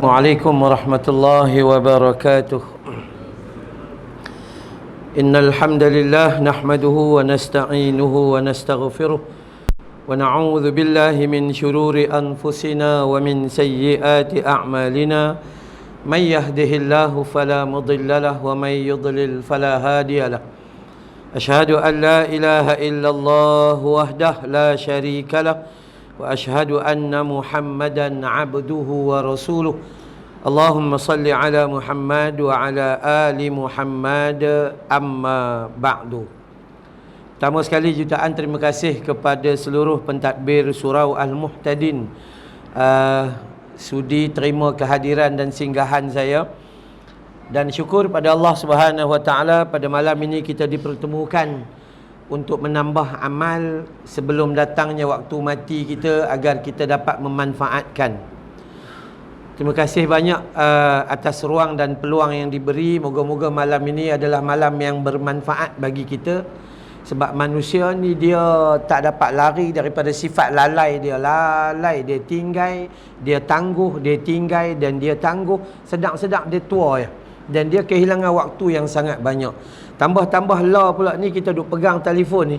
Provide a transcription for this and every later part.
عليكم ورحمة الله وبركاته. إن الحمد لله نحمده ونستعينه ونستغفره ونعوذ بالله من شرور أنفسنا ومن سيئات أعمالنا. من يهده الله فلا مضل له ومن يضلل فلا هادي له. أشهد أن لا إله إلا الله وحده لا شريك له وأشهد أن محمدا عبده ورسوله. اللهم صل على محمد وعلى آل محمد أما بعد. Pertama sekali jutaan terima kasih kepada seluruh pentadbir Surau Al-Muhtadin sudi terima kehadiran dan singgahan saya, dan syukur pada Allah Subhanahu Wa Taala pada malam ini kita dipertemukan untuk menambah amal sebelum datangnya waktu mati kita agar kita dapat memanfaatkan. Terima kasih banyak atas ruang dan peluang yang diberi. Moga-moga malam ini adalah malam yang bermanfaat bagi kita. Sebab manusia ni dia tak dapat lari daripada sifat lalai dia. Lalai, dia tinggai, dia tangguh, dia tinggai dan dia tangguh. Sedang-sedang dia tua ya. Dan dia kehilangan waktu yang sangat banyak. Tambah-tambah lah pula ni kita duk pegang telefon ni.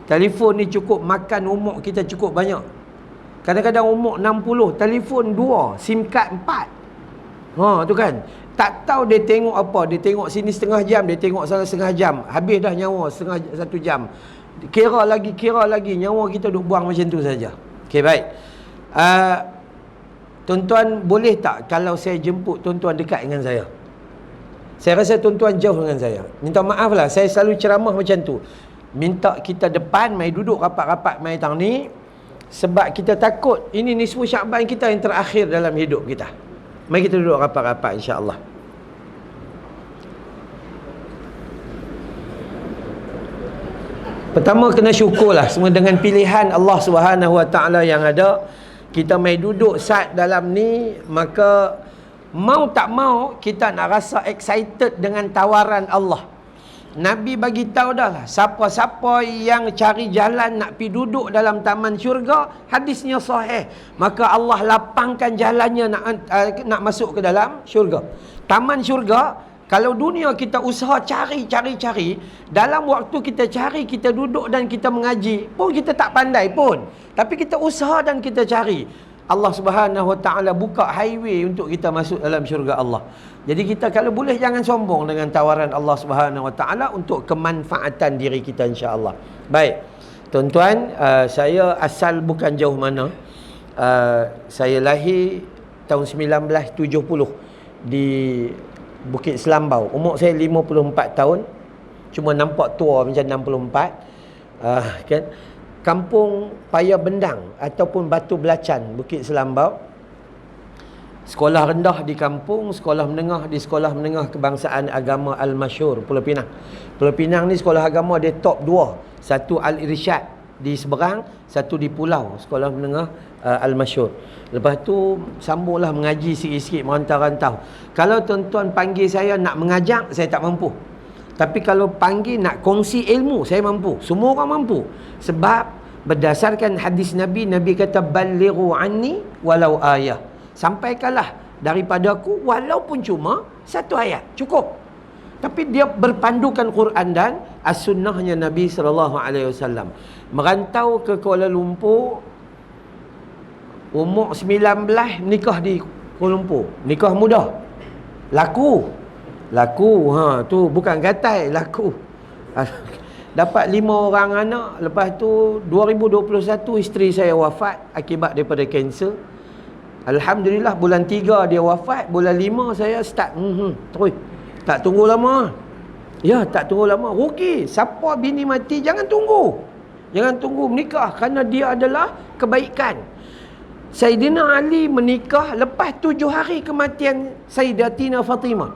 Telefon ni cukup makan umur kita cukup banyak. Kadang-kadang umur 60, telefon 2, SIM card 4. Tu kan. Tak tahu dia tengok apa. Dia tengok sini setengah jam, dia tengok sana setengah jam. Habis dah nyawa satu jam. Kira lagi. Nyawa kita duk buang macam tu saja. Okey, baik. Tuan-tuan boleh tak kalau saya jemput tuan-tuan dekat dengan saya? Saya rasa tuan-tuan jauh dengan saya. Minta maaf lah, saya selalu ceramah macam tu. Minta kita depan, mai duduk rapat-rapat mai tang ni. Sebab kita takut ini nisfu Syaban kita yang terakhir dalam hidup kita. Mari kita duduk rapat-rapat insya-Allah. Pertama kena syukurlah semua dengan pilihan Allah Subhanahu Wa Taala yang ada. Kita mai duduk saat dalam ni, maka mau tak mau kita nak rasa excited dengan tawaran Allah. Nabi bagi tahu dah lah, siapa-siapa yang cari jalan nak pi duduk dalam taman syurga, hadisnya sahih, maka Allah lapangkan jalannya nak masuk ke dalam syurga. Taman syurga, kalau dunia kita usaha cari, dalam waktu kita cari, kita duduk dan kita mengaji pun kita tak pandai pun, tapi kita usaha dan kita cari, Allah Subhanahu Wa Taala buka highway untuk kita masuk dalam syurga Allah. Jadi kita kalau boleh jangan sombong dengan tawaran Allah Subhanahu Wa Taala untuk kemanfaatan diri kita insya-Allah. Baik. Tuan-tuan, saya asal bukan jauh mana. Saya lahir tahun 1970 di Bukit Selambau. Umur saya 54 tahun. Cuma nampak tua macam 64. Kan? Kampung Paya Bendang ataupun Batu Belacan, Bukit Selambau. Sekolah rendah di kampung, sekolah menengah di Sekolah Menengah Kebangsaan Agama Al-Masyhur, Pulau Pinang. Pulau Pinang ni sekolah agama dia top 2. Satu Al-Irsyad di seberang, satu di Pulau, Sekolah Menengah Al-Masyhur. Lepas tu sambunglah mengaji sikit-sikit, merantau-rantau. Kalau tuan-tuan panggil saya nak mengajak, saya tak mampu. Tapi kalau panggil nak kongsi ilmu, saya mampu. Semua orang mampu. Sebab berdasarkan hadis Nabi, Nabi kata balighu anni walau ayah. Sampaikanlah daripada aku walaupun cuma satu ayat. Cukup. Tapi dia berpandukan Quran dan as-sunnahnya Nabi SAW. Merantau ke Kuala Lumpur, umur 19 nikah di Kuala Lumpur. Nikah muda. Laku, tu bukan gatai, laku. Dapat 5 orang anak. Lepas tu 2021 isteri saya wafat akibat daripada kanser. Alhamdulillah bulan 3 dia wafat, bulan 5 saya start terus. Tak tunggu lama. Ya, tak tunggu lama. Rugi. Siapa bini mati jangan tunggu. Jangan tunggu menikah kerana dia adalah kebaikan. Sayyidina Ali menikah lepas 7 hari kematian Sayyidatina Fatimah.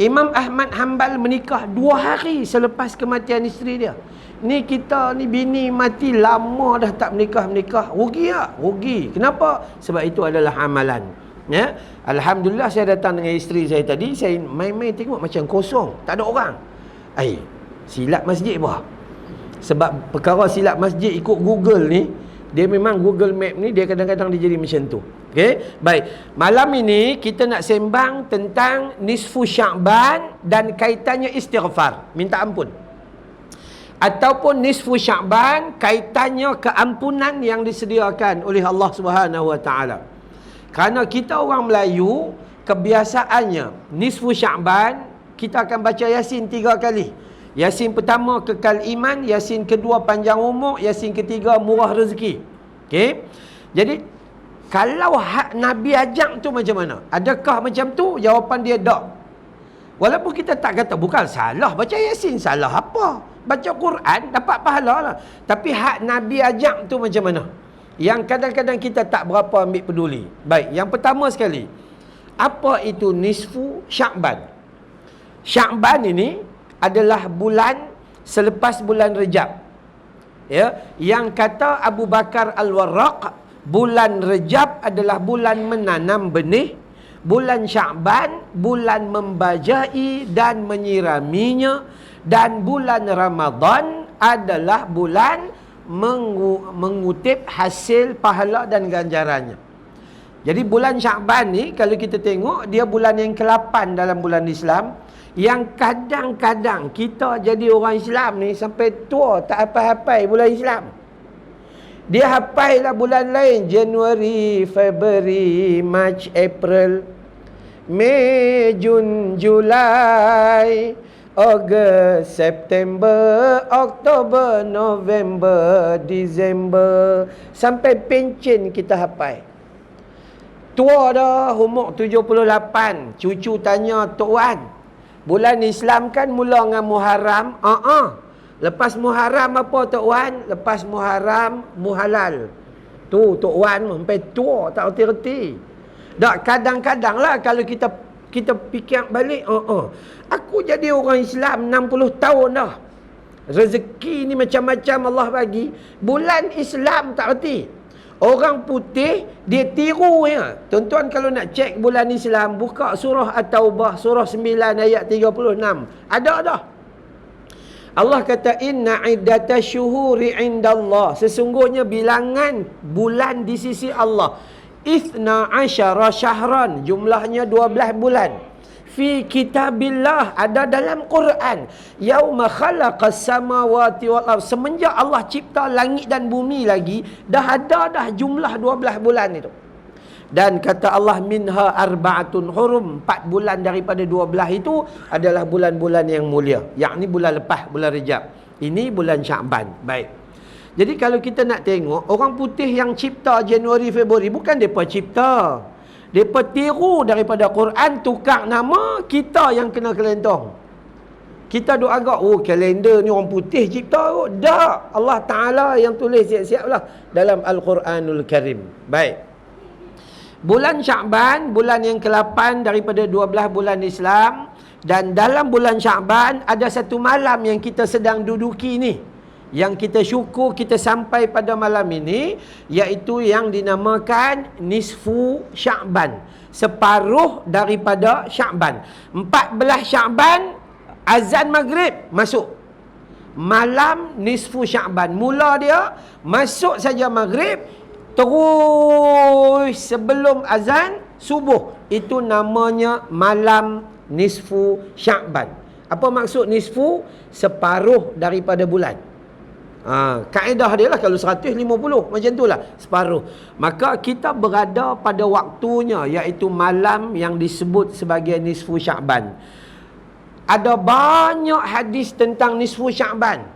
Imam Ahmad Hanbal menikah 2 hari selepas kematian isteri dia. Ni kita ni bini mati lama dah tak menikah. Rugi tak? Rugi. Kenapa? Sebab itu adalah amalan. Ya. Alhamdulillah saya datang dengan isteri saya tadi, saya main-main tengok macam kosong, tak ada orang. Silap masjid bah. Sebab perkara silap masjid ikut Google ni, Dia memang Google Map ni dia kadang-kadang dia jadi macam tu. Okey, baik. Malam ini kita nak sembang tentang nisfu Sya'ban dan kaitannya istighfar, minta ampun. Ataupun nisfu Sya'ban kaitannya keampunan yang disediakan oleh Allah Subhanahu Wa Taala. Kerana kita orang Melayu kebiasaannya nisfu Sya'ban kita akan baca Yasin 3 kali. Yasin pertama kekal iman, Yasin kedua panjang umur, Yasin ketiga murah rezeki. Okey. Jadi kalau hak Nabi ajak tu macam mana? Adakah macam tu? Jawapan dia tak. Walaupun kita tak kata bukan salah baca Yasin, salah apa? Baca Quran dapat pahala lah. Tapi hak Nabi ajak tu macam mana? Yang kadang-kadang kita tak berapa ambil peduli. Baik, yang pertama sekali, apa itu nisfu Sya'ban? Sya'ban ini adalah bulan selepas bulan Rejab. Ya, yang kata Abu Bakar Al-Warraq, bulan Rejab adalah bulan menanam benih, bulan Sya'ban bulan membajai dan menyiraminya, dan bulan Ramadan adalah bulan mengutip hasil pahala dan ganjarannya. Jadi bulan Sya'ban ni kalau kita tengok dia bulan yang ke-8 dalam bulan Islam, yang kadang-kadang kita jadi orang Islam ni sampai tua tak hafal-hafal bulan Islam. Dia hafal lah bulan lain, Januari, Februari, March, April, Mei, Jun, Julai, Ogos, September, Oktober, November, Disember, sampai pencen kita hafal. Tua dah, umur 78. Cucu tanya, Tok Wan, bulan Islam kan mula dengan Muharram. Lepas Muharram apa Tok Wan? Lepas Muharram Muhalal. Tu Tok Wan sampai tua tak reti-reti. Tak, kadang-kadang lah kalau kita fikir balik, aku jadi orang Islam 60 tahun dah. Rezeki ni macam-macam Allah bagi. Bulan Islam tak reti. Orang putih dia tiru ya. Tuan-tuan kalau nak cek bulan Islam, buka surah At-Taubah surah 9 ayat 36. Ada dah. Allah kata inna iddatash syuhuri indallah, sesungguhnya bilangan bulan di sisi Allah, 12 syahran, jumlahnya 12 bulan. Fi kitabillah, ada dalam Quran. Yauma khalaqas samawati wal ardh, semenjak Allah cipta langit dan bumi lagi dah ada dah jumlah 12 bulan itu. Dan kata Allah minha arba'atun hurum, 4 bulan daripada 12 itu adalah bulan-bulan yang mulia, yakni bulan lepas bulan Rejab. Ini bulan Sya'ban. Baik. Jadi kalau kita nak tengok orang putih yang cipta Januari Februari, bukan depa cipta. Depa tiru daripada Quran, tukar nama, kita yang kena kelentong. Kita duk agak, kalender ni orang putih cipta kot. Tak, Allah Ta'ala yang tulis siap-siap lah dalam Al-Quranul Karim. Baik. Bulan Sya'ban, bulan yang ke-8 daripada 12 bulan Islam. Dan dalam bulan Sya'ban ada satu malam yang kita sedang duduki ni, yang kita syukur kita sampai pada malam ini, iaitu yang dinamakan nisfu Sya'ban, separuh daripada Sya'ban. 14 Sya'ban azan maghrib masuk. Malam nisfu Sya'ban, mula dia masuk saja maghrib, terus sebelum azan subuh, itu namanya malam nisfu Sya'ban. Apa maksud nisfu? Separuh daripada bulan. Kaedah dia lah kalau 150 macam tu lah, separuh. Maka kita berada pada waktunya, iaitu malam yang disebut sebagai nisfu Sya'ban. Ada banyak hadis tentang nisfu Sya'ban.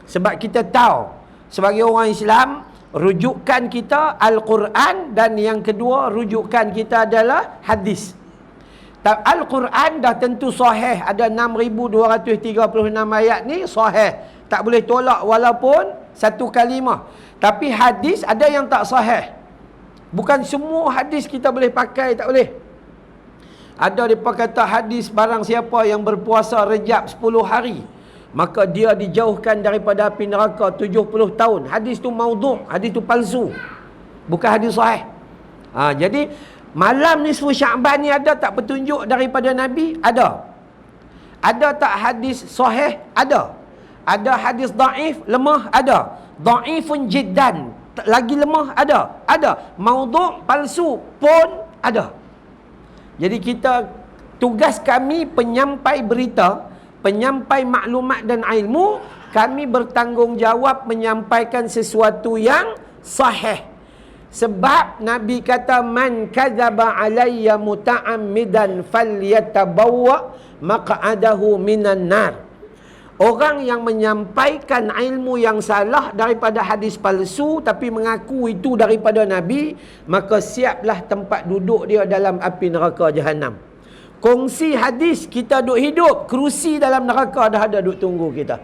Sebab kita tahu sebagai orang Islam, rujukan kita Al-Quran, dan yang kedua rujukan kita adalah hadis. Al-Quran dah tentu sahih, ada 6,236 ayat ni sahih, tak boleh tolak walaupun satu kalimah. Tapi hadis ada yang tak sahih. Bukan semua hadis kita boleh pakai, tak boleh. Ada mereka kata hadis barang siapa yang berpuasa Rejab 10 hari, maka dia dijauhkan daripada api neraka 70 tahun. Hadis tu maudhu', hadis tu palsu, bukan hadis sahih. Jadi malam nisfu Sya'ban ni ada tak petunjuk daripada Nabi? Ada. Ada tak hadis sahih? Ada. Ada hadis daif, lemah? Ada. Daifun jiddan, lagi lemah? Ada. Maudhu' palsu pun ada. Jadi tugas kami penyampai berita, penyampai maklumat dan ilmu, kami bertanggungjawab menyampaikan sesuatu yang sahih. Sebab Nabi kata, man kadzaba alayya muta'ammidan falyatabawwa maq'adahu minan nar. Orang yang menyampaikan ilmu yang salah daripada hadis palsu tapi mengaku itu daripada Nabi, maka siaplah tempat duduk dia dalam api neraka jahanam. Kongsi hadis, kita duduk hidup, kerusi dalam neraka dah ada duduk tunggu kita.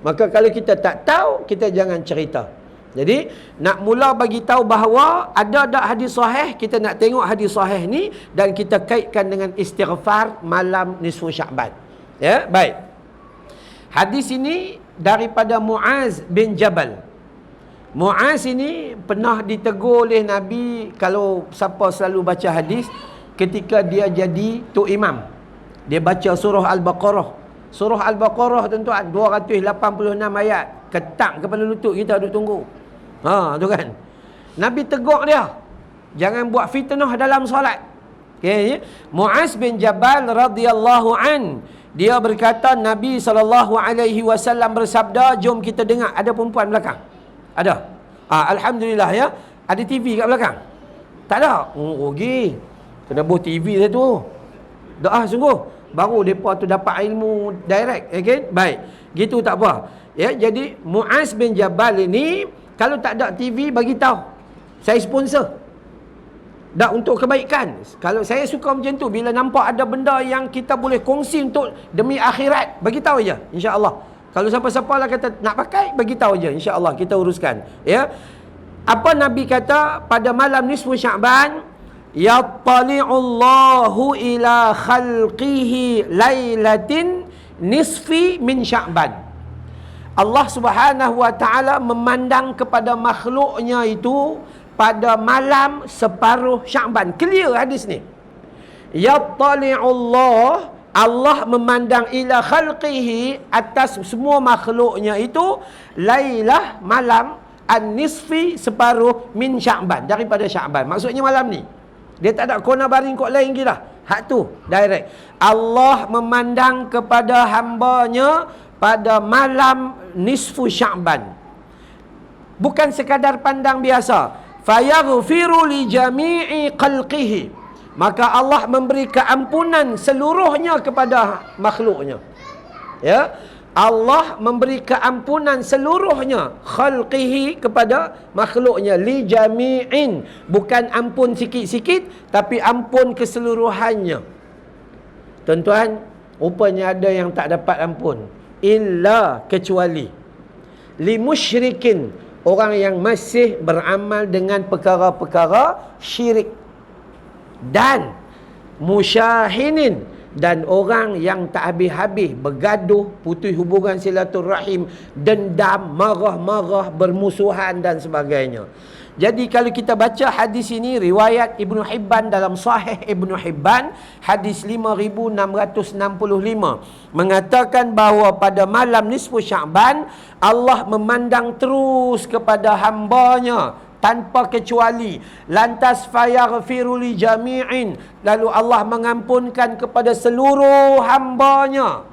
Maka kalau kita tak tahu, kita jangan cerita. Jadi nak mula bagi tahu bahawa ada tak hadis sahih, kita nak tengok hadis sahih ni dan kita kaitkan dengan istighfar malam nisfu Sya'ban. Ya, baik. Hadis ini daripada Muaz bin Jabal. Muaz ini pernah ditegur oleh Nabi, kalau siapa selalu baca hadis, ketika dia jadi tok imam, dia baca surah Al-Baqarah. Surah Al-Baqarah tuan-tuan 286 ayat. Ketak kepala lutut kita duduk tunggu. Tu kan. Nabi tegur dia, jangan buat fitnah dalam solat. Okay. Muaz bin Jabal radhiyallahu an, dia berkata Nabi SAW bersabda, jom kita dengar. Ada perempuan belakang? Ada. Alhamdulillah ya. Ada TV kat belakang? Tak ada. Rugi. Kena buat TV dia tu. Doa sungguh. Baru mereka tu dapat ilmu direct. Okay? Baik. Gitu tak apa. Ya, jadi Muaz bin Jabal ini, kalau tak ada TV, bagi tahu. Saya sponsor. Dah untuk kebaikan. Kalau saya suka macam tu, bila nampak ada benda yang kita boleh kongsi untuk demi akhirat, bagi tahu je, insya-Allah. Kalau siapa-siapa lah kata nak pakai, bagi tahu je, insya-Allah kita uruskan. Ya. Apa Nabi kata pada malam nisfu Sya'ban, yattali'ullahu ila khalqihi lailatin nisfi min Sya'ban. Allah Subhanahu wa taala memandang kepada makhluknya itu pada malam separuh Sya'ban. Clear hadis ni. Yattali'ullah, Allah memandang ila khalqihi, atas semua makhluknya itu, lailah malam, an-nisfi separuh min Sya'ban, daripada Sya'ban. Maksudnya malam ni. Dia tak ada kona baring kok lain kita. Hak tu direct. Allah memandang kepada hamba-Nya pada malam nisfu Sya'ban. Bukan sekadar pandang biasa. Fayaghfiru li jami'i khalqihi, maka Allah memberi keampunan seluruhnya kepada makhluknya. Ya, Allah memberi keampunan seluruhnya, khalqihi, kepada makhluknya, li jami'in, bukan ampun sikit-sikit tapi ampun keseluruhannya. Tuan-tuan, rupanya ada yang tak dapat ampun, illa, kecuali li musyrikin, orang yang masih beramal dengan perkara-perkara syirik, dan musyahinin, dan orang yang tak habis-habis bergaduh, putus hubungan silaturahim, dendam, marah-marah, bermusuhan dan sebagainya. Jadi kalau kita baca hadis ini, riwayat Ibnu Hibban dalam Sahih Ibnu Hibban, hadis 5665, mengatakan bahawa pada malam nisfu Sya'ban, Allah memandang terus kepada hamba-Nya tanpa kecuali. Lantas fayaghfiru li jami'in, lalu Allah mengampunkan kepada seluruh hamba-Nya.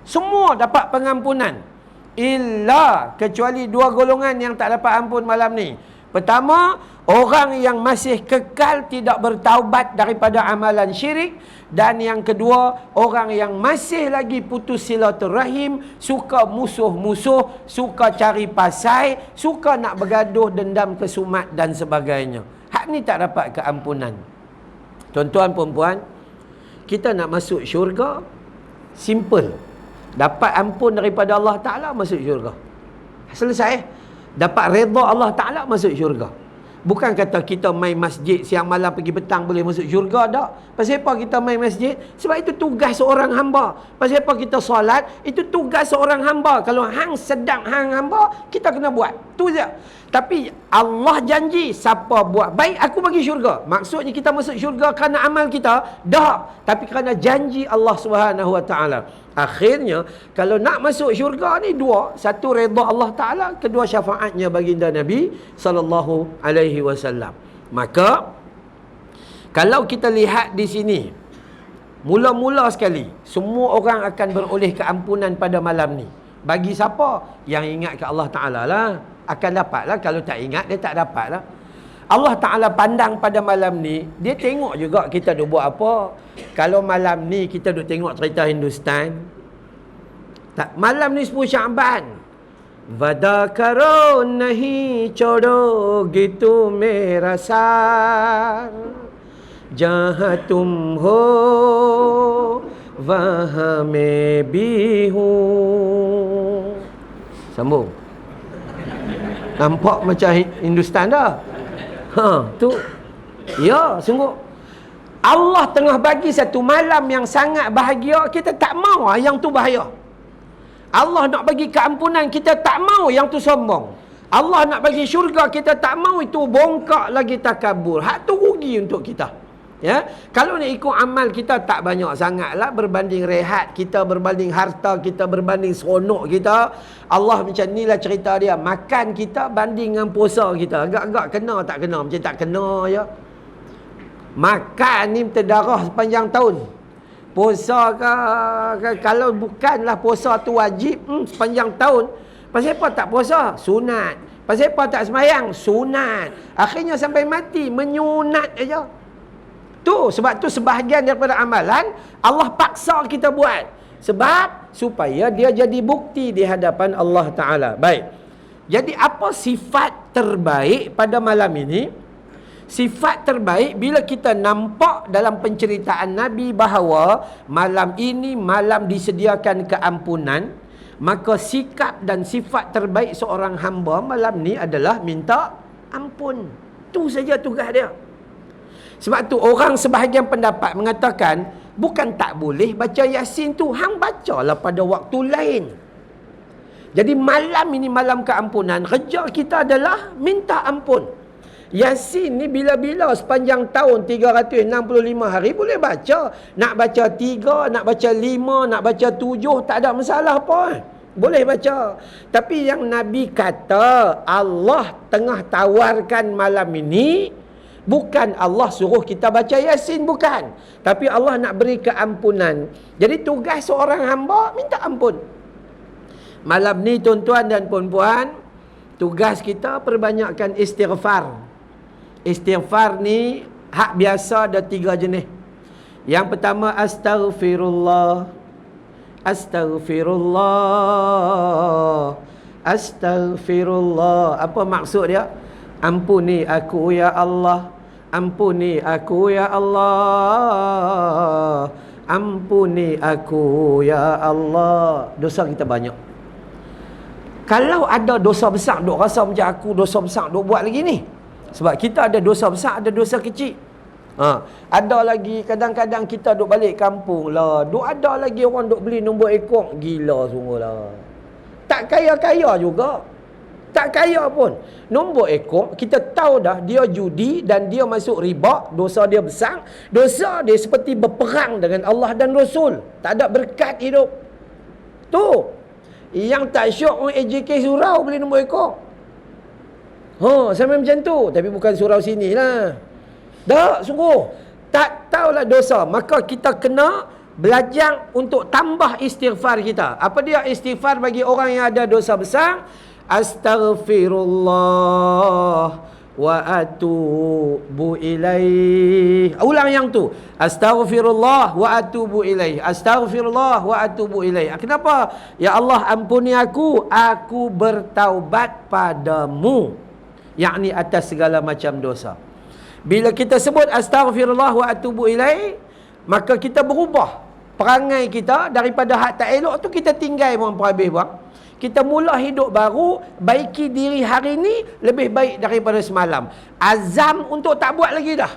Semua dapat pengampunan, illa, kecuali dua golongan yang tak dapat ampun malam ni. Pertama, orang yang masih kekal tidak bertaubat daripada amalan syirik. Dan yang kedua, orang yang masih lagi putus silaturahim, suka musuh-musuh, suka cari pasai, suka nak bergaduh, dendam, kesumat dan sebagainya. Hak ni tak dapat keampunan. Tuan-tuan, perempuan, kita nak masuk syurga, simple. Dapat ampun daripada Allah Ta'ala, masuk syurga. Selesai. Dapat redha Allah Ta'ala, masuk syurga. Bukan kata kita main masjid siang malam pergi petang boleh masuk syurga, tak. Pasal apa kita main masjid? Sebab itu tugas seorang hamba. Pasal apa kita solat? Itu tugas seorang hamba. Kalau hang sedang hang hamba, kita kena buat. Tu je. Tapi Allah janji, siapa buat baik, aku bagi syurga. Maksudnya kita masuk syurga kerana amal kita? Tak. Tapi kerana janji Allah Subhanahu Wa Ta'ala. Akhirnya, kalau nak masuk syurga ni dua. Satu, redha Allah Ta'ala. Kedua, syafaatnya baginda Nabi SAW. Maka, kalau kita lihat di sini, mula-mula sekali, semua orang akan beroleh keampunan pada malam ni. Bagi siapa? Yang ingat ke Allah Ta'ala lah. Akan dapat lah. Kalau tak ingat, dia tak dapat lah. Allah Ta'ala pandang pada malam ni, dia tengok juga kita duk buat apa. Kalau malam ni kita duk tengok cerita Hindustan, tak, malam ni 10 Syaban, Vada karo nahi chodo gitu merasa jaha tum ho waha me bihu. Sambung. Nampak macam Hindustan dah. Tu. Ya, sungguh. Allah tengah bagi satu malam yang sangat bahagia, kita tak mau yang tu bahaya. Allah nak bagi keampunan, kita tak mau yang tu sombong. Allah nak bagi syurga, kita tak mau itu bongkak lagi takabur. Hak tu rugi untuk kita. Ya, kalau nak ikut amal kita tak banyak sangatlah berbanding rehat kita, berbanding harta kita, berbanding seronok kita. Allah macam inilah cerita dia. Makan kita banding dengan puasa kita. Agak-agak kena tak kena, macam tak kena je. Makan ni terdarah sepanjang tahun. Puasa ke kalau bukanlah puasa tu wajib sepanjang tahun. Pasal apa tak puasa? Sunat. Pasal apa tak sembahyang? Sunat. Akhirnya sampai mati menyunat aja. Tu sebab tu sebahagian daripada amalan Allah paksa kita buat. Sebab supaya dia jadi bukti di hadapan Allah Ta'ala. Baik. Jadi apa sifat terbaik pada malam ini? Sifat terbaik bila kita nampak dalam penceritaan Nabi bahawa malam ini malam disediakan keampunan, maka sikap dan sifat terbaik seorang hamba malam ni adalah minta ampun. Tu saja tugas dia. Sebab tu orang sebahagian pendapat mengatakan bukan tak boleh baca Yasin tu, hang bacalah pada waktu lain. Jadi malam ini malam keampunan, kerja kita adalah minta ampun. Yasin ni bila-bila sepanjang tahun 365 hari boleh baca. Nak baca 3, nak baca 5, nak baca 7, tak ada masalah pun. Boleh baca. Tapi yang Nabi kata Allah tengah tawarkan malam ini, bukan Allah suruh kita baca Yasin, bukan. Tapi Allah nak beri keampunan. Jadi tugas seorang hamba minta ampun. Malam ni tuan-tuan dan puan-puan, tugas kita perbanyakkan istighfar. Istighfar ni hak biasa ada 3 jenis. Yang pertama astaghfirullah. Astaghfirullah. Astaghfirullah. Apa maksud dia? Ampuni aku ya Allah. Ampuni aku ya Allah. Ampuni aku ya Allah. Dosa kita banyak. Kalau ada dosa besar, duk rasa macam aku dosa besar duk buat lagi ni. Sebab kita ada dosa besar, ada dosa kecil. Ada lagi kadang-kadang kita duk balik kampung lah, duk ada lagi orang duk beli nombor ekor. Gila sungguh lah. Tak kaya-kaya juga. Tak kaya pun. Nombor ekor, kita tahu dah dia judi dan dia masuk riba, dosa dia besar. Dosa dia seperti berperang dengan Allah dan Rasul. Tak ada berkat hidup. Tu. Yang tak syok AJK surau beli nombor ekor. Sampai macam tu. Tapi bukan surau sini lah. Tak, sungguh. Tak tahulah dosa. Maka kita kena belajar untuk tambah istighfar kita. Apa dia istighfar bagi orang yang ada dosa besar? Astaghfirullah wa atubu ilaih. Ulang yang tu. Astaghfirullah wa atubu ilaih. Astaghfirullah wa atubu ilaih. Kenapa? Ya Allah ampuni aku bertaubat padamu. Yakni atas segala macam dosa. Bila kita sebut astaghfirullah wa atubu ilaih, maka kita berubah perangai kita daripada hak tak elok tu kita tinggal buang habis buang. Kita mula hidup baru, baiki diri hari ni lebih baik daripada semalam. Azam untuk tak buat lagi dah.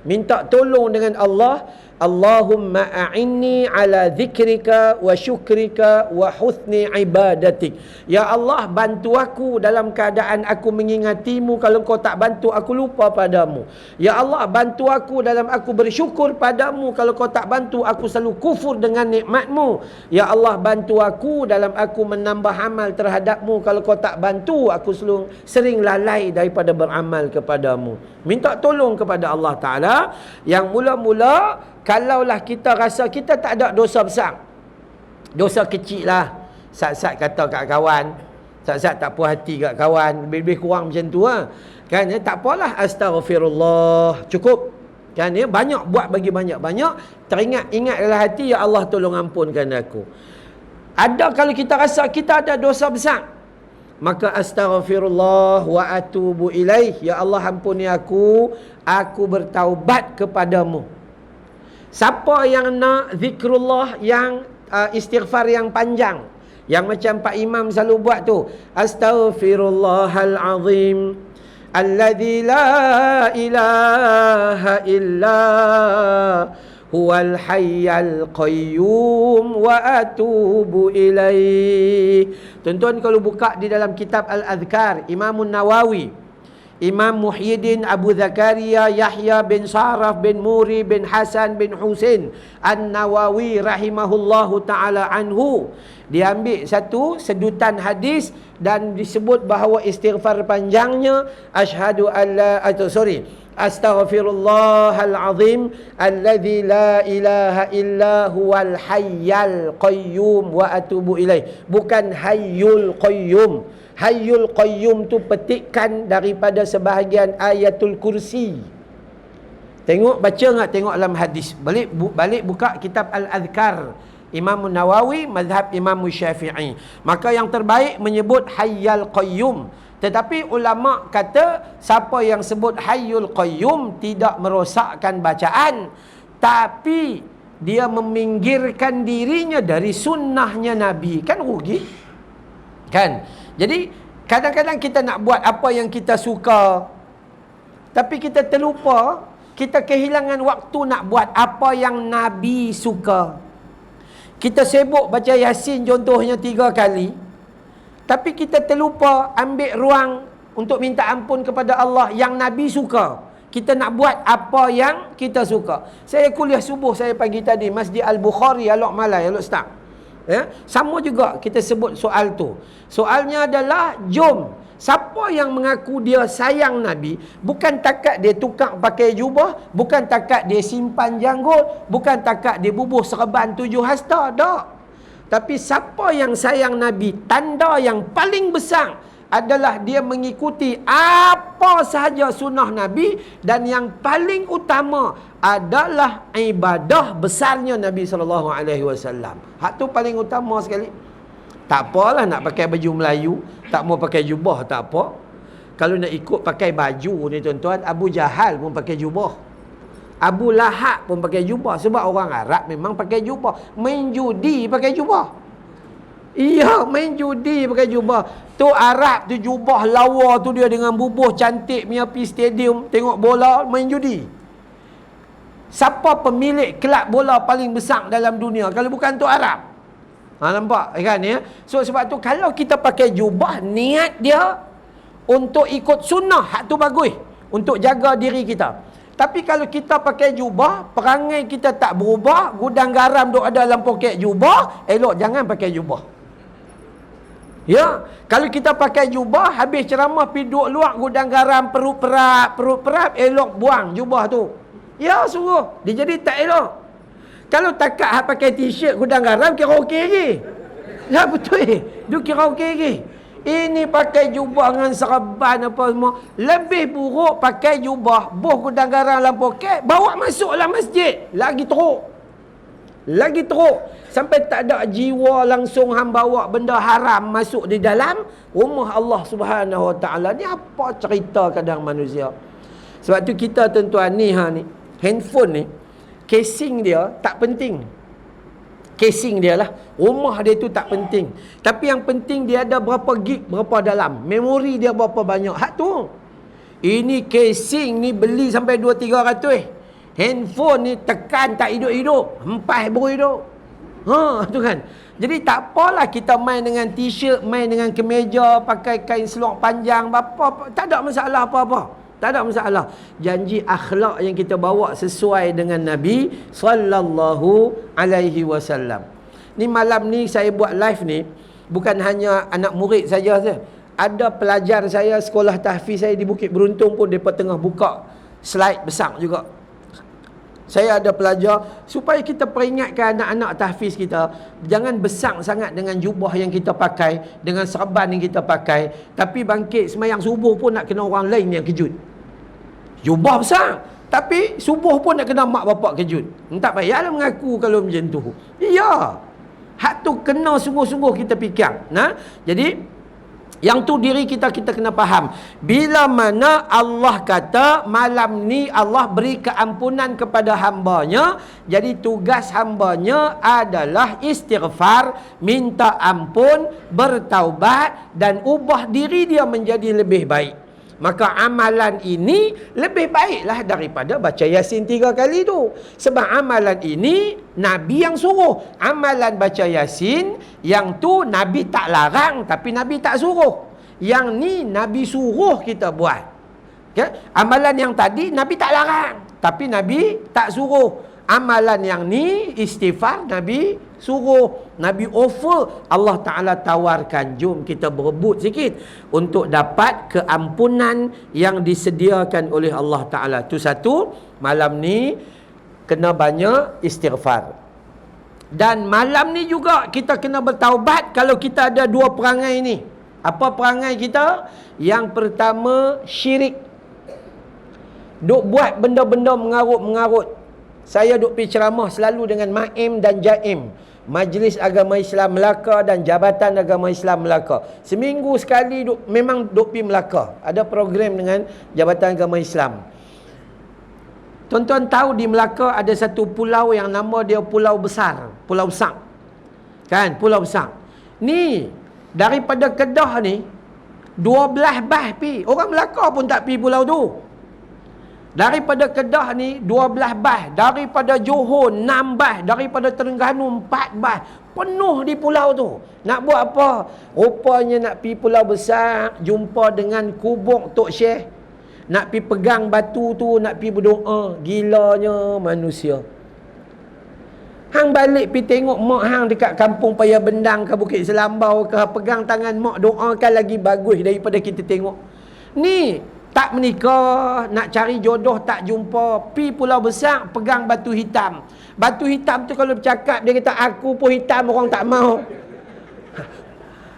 Minta tolong dengan Allah Allahumma a'inni ala dzikrika wa syukrika wa husni ibadatik. Ya Allah, bantu aku dalam keadaan aku mengingatimu. Kalau kau tak bantu, aku lupa padamu. Ya Allah, bantu aku dalam aku bersyukur padamu. Kalau kau tak bantu, aku selalu kufur dengan nikmatmu. Ya Allah, bantu aku dalam aku menambah amal terhadapmu. Kalau kau tak bantu, aku sering lalai daripada beramal kepadamu. Minta tolong kepada Allah Ta'ala. Yang mula-mula, kalaulah kita rasa kita tak ada dosa besar, dosa kecil lah, sat-sat kata kat kawan, sat-sat tak puas hati kat kawan, lebih kurang macam tu lah kan, ya, tak apalah, astaghfirullah, cukup kan, ya, banyak buat bagi banyak-banyak, ingat dalam hati, ya Allah tolong ampunkan aku. Ada kalau kita rasa kita ada dosa besar, maka astaghfirullah wa atubu ilaih, ya Allah ampuni aku bertaubat kepadamu. Siapa yang nak zikrullah yang istighfar yang panjang, yang macam Pak Imam selalu buat tu, astaghfirullahal azim alladzi la ilaha illa huwal hayyal qayyum wa atubu ilaih. Tuan-tuan kalau buka di dalam kitab Al-Adhkar, Imam Nawawi, Imam Muhyiddin Abu Zakaria Yahya bin Saraf bin Muri bin Hasan bin Husain An-Nawawi rahimahullahu ta'ala anhu, dia ambil satu sedutan hadis dan disebut bahawa istighfar panjangnya astaghfirullahal azim alladzi la ilaha illa huwal hayyal qayyum wa atubu ilaih, bukan hayyul qayyum. Hayyul qayyum tu petikan daripada sebahagian ayatul kursi. Tengok, baca enggak, tengok dalam hadis. Balik buka kitab Al-Adhkar, Imam Nawawi, mazhab Imam Syafi'i. Maka yang terbaik menyebut hayyal qayyum. Tetapi ulama kata siapa yang sebut hayyul qayyum tidak merosakkan bacaan, tapi dia meminggirkan dirinya dari sunnahnya Nabi. Kan rugi? Kan? Jadi kadang-kadang kita nak buat apa yang kita suka, tapi kita terlupa, kita kehilangan waktu nak buat apa yang Nabi suka. Kita sibuk baca Yasin contohnya 3 kali, tapi kita terlupa ambil ruang untuk minta ampun kepada Allah yang Nabi suka. Kita nak buat apa yang kita suka. Saya kuliah subuh saya pagi tadi, Masjid Al-Bukhari, Alok Malai, Alok Stang. Ya, sama juga kita sebut soal tu. Soalnya adalah, jom, siapa yang mengaku dia sayang Nabi, bukan takat dia tukar pakai jubah, bukan takat dia simpan janggut, bukan takat dia bubuh serban 7 hasta, tak. Tapi siapa yang sayang Nabi, tanda yang paling besar adalah dia mengikuti apa sahaja sunnah Nabi, dan yang paling utama adalah ibadah besarnya Nabi SAW. Hak tu paling utama sekali. Tak apalah nak pakai baju Melayu, tak mau pakai jubah, tak apa. Kalau nak ikut pakai baju ni tuan-tuan, Abu Jahal pun pakai jubah, Abu Lahab pun pakai jubah. Sebab orang Arab memang pakai jubah. Main judi pakai jubah. Iya, main judi pakai jubah. Tu Arab tu jubah lawa tu dia dengan bubuh cantik punya pergi stadium tengok bola, main judi. Siapa pemilik kelab bola paling besar dalam dunia kalau bukan tu Arab? Nampak kan ya? So sebab tu kalau kita pakai jubah, niat dia untuk ikut sunnah, hak tu bagus, untuk jaga diri kita. Tapi kalau kita pakai jubah, perangai kita tak berubah, gudang garam duk ada dalam poket jubah, elok jangan pakai jubah. Ya, kalau kita pakai jubah, habis ceramah pergi duduk luar gudang garam, perut perap, elok buang jubah tu. Ya, suruh. Dia jadi tak elok. Kalau takat hak pakai t-shirt gudang garam, kira okey lagi. Ya, betul. Dia kira okey lagi. Ini pakai jubah dengan serban apa semua. Lebih buruk pakai jubah, boh gudang garam dalam poket, bawa masuk dalam masjid. Lagi teruk. Lagi teruk. Sampai tak ada jiwa langsung hang bawa benda haram masuk di dalam rumah Allah Subhanahu Wa Taala. Ni apa cerita kadang manusia. Sebab tu kita tuan-tuan ni handphone ni, casing dia tak penting. Casing dia lah, rumah dia tu tak penting. Tapi yang penting dia ada berapa gig, berapa dalam, memori dia berapa banyak. Hak tu. Ini casing ni beli sampai 2-300. Handphone ni tekan tak hidup-hidup, hempas baru hidup. Tu kan. Jadi tak apalah kita main dengan t-shirt, main dengan kemeja, pakai kain seluar panjang, apa, tak ada masalah apa-apa. Tak ada masalah. Janji akhlak yang kita bawa sesuai dengan Nabi sallallahu alaihi wasallam. Ni malam ni saya buat live ni bukan hanya anak murid saja. Ada pelajar saya sekolah tahfiz saya di Bukit Beruntung pun depa tengah buka slide besar juga. Saya ada pelajar supaya kita peringatkan anak-anak tahfiz kita, jangan besar sangat dengan jubah yang kita pakai, dengan serban yang kita pakai, tapi bangkit semayang subuh pun nak kena orang lain yang kejut. Jubah besar, tapi subuh pun nak kena mak bapak kejut. Tak payahlah mengaku kalau macam tu. Ya. Hak tu kena sungguh-sungguh kita fikir. Jadi yang tu diri kita kena faham. Bila mana Allah kata malam ni Allah beri keampunan kepada hambanya, jadi tugas hambanya adalah istighfar, minta ampun, bertaubat dan ubah diri dia menjadi lebih baik. Maka amalan ini lebih baiklah daripada baca Yasin 3 kali tu. Sebab amalan ini Nabi yang suruh. Amalan baca Yasin yang tu Nabi tak larang tapi Nabi tak suruh. Yang ni Nabi suruh kita buat. Okay? Amalan yang tadi Nabi tak larang tapi Nabi tak suruh. Amalan yang ni istighfar Nabi suruh, Nabi offer, Allah Ta'ala tawarkan, jom kita berebut sikit untuk dapat keampunan yang disediakan oleh Allah Ta'ala. Itu satu, malam ni kena banyak istighfar. Dan malam ni juga kita kena bertaubat kalau kita ada dua perangai ni. Apa perangai kita? Yang pertama, syirik. Duk buat benda-benda mengarut-mengarut. Saya duk pergi ceramah selalu dengan Maim dan Jaim, Majlis Agama Islam Melaka dan Jabatan Agama Islam Melaka. Seminggu sekali memang duk pergi Melaka. Ada program dengan Jabatan Agama Islam. Tuan-tuan tahu di Melaka ada satu pulau yang nama dia Pulau Besar. Pulau Besar. Kan? Pulau Besar. Ni, daripada Kedah ni, 12 bah pi. Orang Melaka pun tak pi pulau tu. Daripada Kedah ni 12 bah, daripada Johor 6 bah, daripada Terengganu 4 bah. Penuh di pulau tu. Nak buat apa? Rupanya nak pi Pulau Besar, jumpa dengan kubur Tok Syekh. Nak pi pegang batu tu, nak pi berdoa. Gilanya manusia. Hang balik pi tengok mak hang dekat kampung Paya Bendang ke Bukit Selambau ke, pegang tangan mak doakan lagi bagus daripada kita tengok. Ni tak menikah, nak cari jodoh tak jumpa, pi Pulau Besar, pegang batu hitam. Batu hitam tu kalau bercakap, dia kata aku pun hitam, orang tak mau.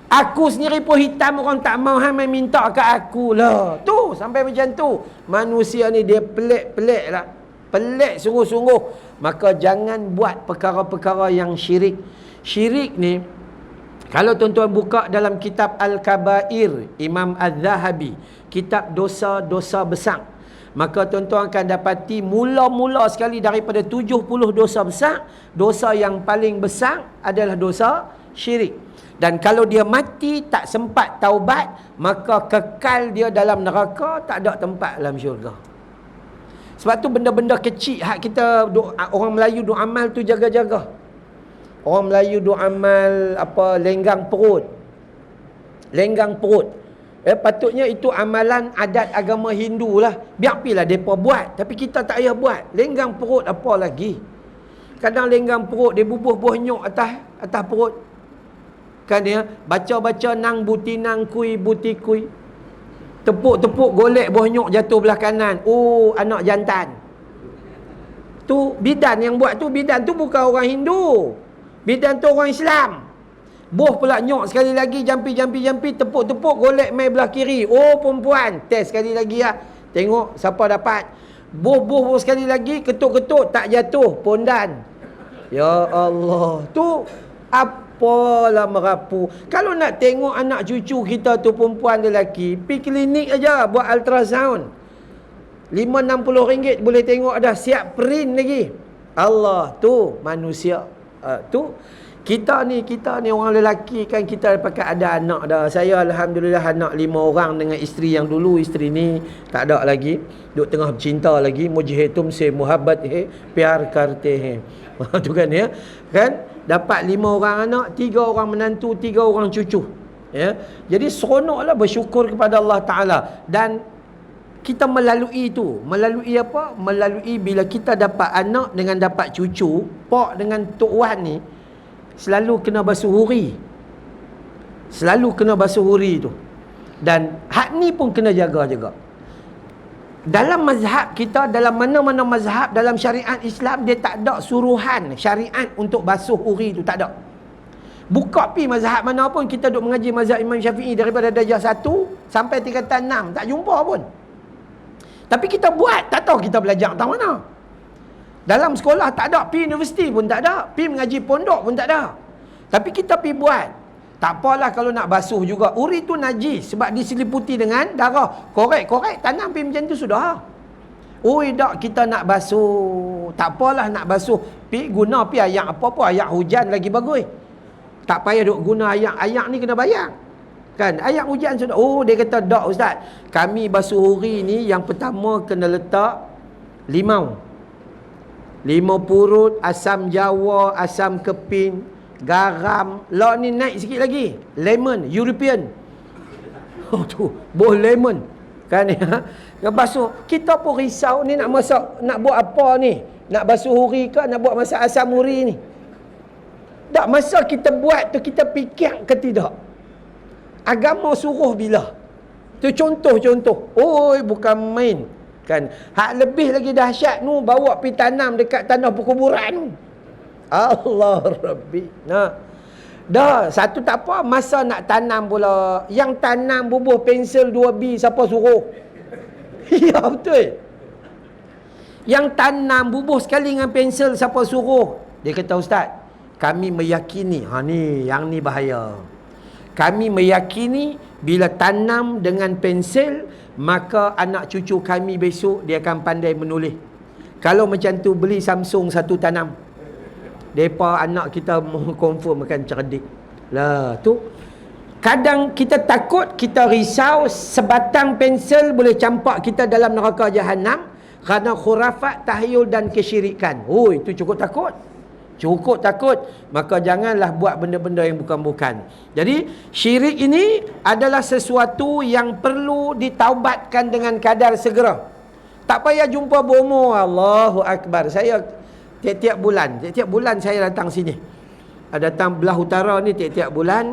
Aku sendiri pun hitam, orang tak mau, hang main minta kat aku lah. Tu, sampai macam tu. Manusia ni dia pelik-pelik lah. Pelik sungguh-sungguh. Maka jangan buat perkara-perkara yang syirik. Syirik ni, kalau tuan-tuan buka dalam kitab Al-Kabair, Imam Az-Zahabi, kitab dosa-dosa besar, maka tuan-tuan akan dapati mula-mula sekali daripada 70 dosa besar, dosa yang paling besar adalah dosa syirik. Dan kalau dia mati tak sempat taubat, maka kekal dia dalam neraka, tak ada tempat dalam syurga. Sebab tu benda-benda kecil hak kita orang Melayu duk amal tu jaga-jaga. Orang Melayu duk amal apa, lenggang perut. Lenggang perut. Patutnya itu amalan adat agama Hindu lah. Biar pilah mereka buat. Tapi kita tak payah buat. Lenggang perut apa lagi? Kadang lenggang perut, dia bubuh bonyok atas perut. Kan dia baca-baca nang buti nang kui buti kui. Tepuk-tepuk golek bonyok jatuh belah kanan. Oh, anak jantan. Tu bidan yang buat tu, bidan tu bukan orang Hindu. Bidan tu orang Islam. Boh pula nyok sekali lagi, jampi, tepuk-tepuk, golek main belah kiri. Oh, perempuan. Test sekali lagi lah. Tengok siapa dapat. Boh sekali lagi, ketuk-ketuk, tak jatuh. Pondan. Ya Allah. Tu apalah merapu. Kalau nak tengok anak cucu kita tu perempuan lelaki, pergi klinik aja buat ultrasound. RM50-60 boleh tengok dah, siap print lagi. Allah tu manusia. Tu Kita ni orang lelaki kan, kita pakai ada anak dah. Saya alhamdulillah anak 5 orang dengan isteri yang dulu. Isteri ni tak ada lagi, duk tengah bercinta lagi. Mujhe tumse muhabbat hai, pyar karte hai. Tu kan ya. Kan dapat 5 orang anak, 3 orang menantu, 3 orang cucu. Ya. Jadi seronoklah bersyukur kepada Allah Taala. Dan kita melalui itu, melalui apa? Melalui bila kita dapat anak dengan dapat cucu, pak dengan tok wan ni selalu kena basuh huri. Selalu kena basuh huri tu. Dan hak ni pun kena jaga juga. Dalam mazhab kita, dalam mana-mana mazhab dalam syariat Islam, dia tak ada suruhan syariat untuk basuh huri tu, tak ada. Buka pi mazhab mana pun, kita duk mengaji mazhab Imam Syafi'i daripada darjah 1 sampai tingkatan 6, tak jumpa pun. Tapi kita buat, tak tahu kita belajar tak mana. Dalam sekolah tak ada, pi universiti pun tak ada, pi mengaji pondok pun tak ada. Tapi kita pi buat. Tak apalah kalau nak basuh juga. Uri tu najis sebab diseliputi dengan darah. Korek, tanam pi macam tu sudah. Ui tak kita nak basuh. Tak apalah nak basuh. Pi guna pi ayak apa-apa, ayak hujan lagi bagus. Tak payah duk guna ayak ni kena bayar. Kan ayak hujan sudah. Oh dia kata tak ustaz. Kami basuh uri ni yang pertama kena letak limau. Limau purut, asam jawa, asam keping, garam. Lah ni naik sikit lagi. Lemon, European. Oh tu, buah lemon. Kan ya. Lepas tu, kita pun risau ni nak masak, nak buat apa ni? Nak basuh huri ke, nak buat masak asam huri ni? Tak, masa kita buat tu, kita fikir ke tidak? Agama suruh bila? Tu contoh-contoh. Oi, bukan main. Kan hak lebih lagi dahsyat nu, bawa pi tanam dekat tanah perkuburan. Allah Rabbi. Nah. Dah, satu tak apa, masa nak tanam pula, yang tanam bubuh pensel 2B siapa suruh? Ya betul. Yang tanam bubuh sekali dengan pensel siapa suruh? Dia kata ustaz, kami meyakini, yang ni bahaya. Kami meyakini bila tanam dengan pensel, maka anak cucu kami besok dia akan pandai menulis. Kalau macam tu beli Samsung satu tanam. Depa anak kita confirm akan cerdik. Lah tu. Kadang kita takut, kita risau sebatang pensel boleh campak kita dalam neraka jahanam kerana khurafat, tahyul dan kesyirikan. Oh, itu cukup takut. Cukup takut. Maka janganlah buat benda-benda yang bukan-bukan. Jadi syirik ini adalah sesuatu yang perlu ditaubatkan dengan kadar segera. Tak payah jumpa bomo. Allahu Akbar. Saya tiap-tiap bulan saya datang sini. Datang belah utara ni tiap-tiap bulan.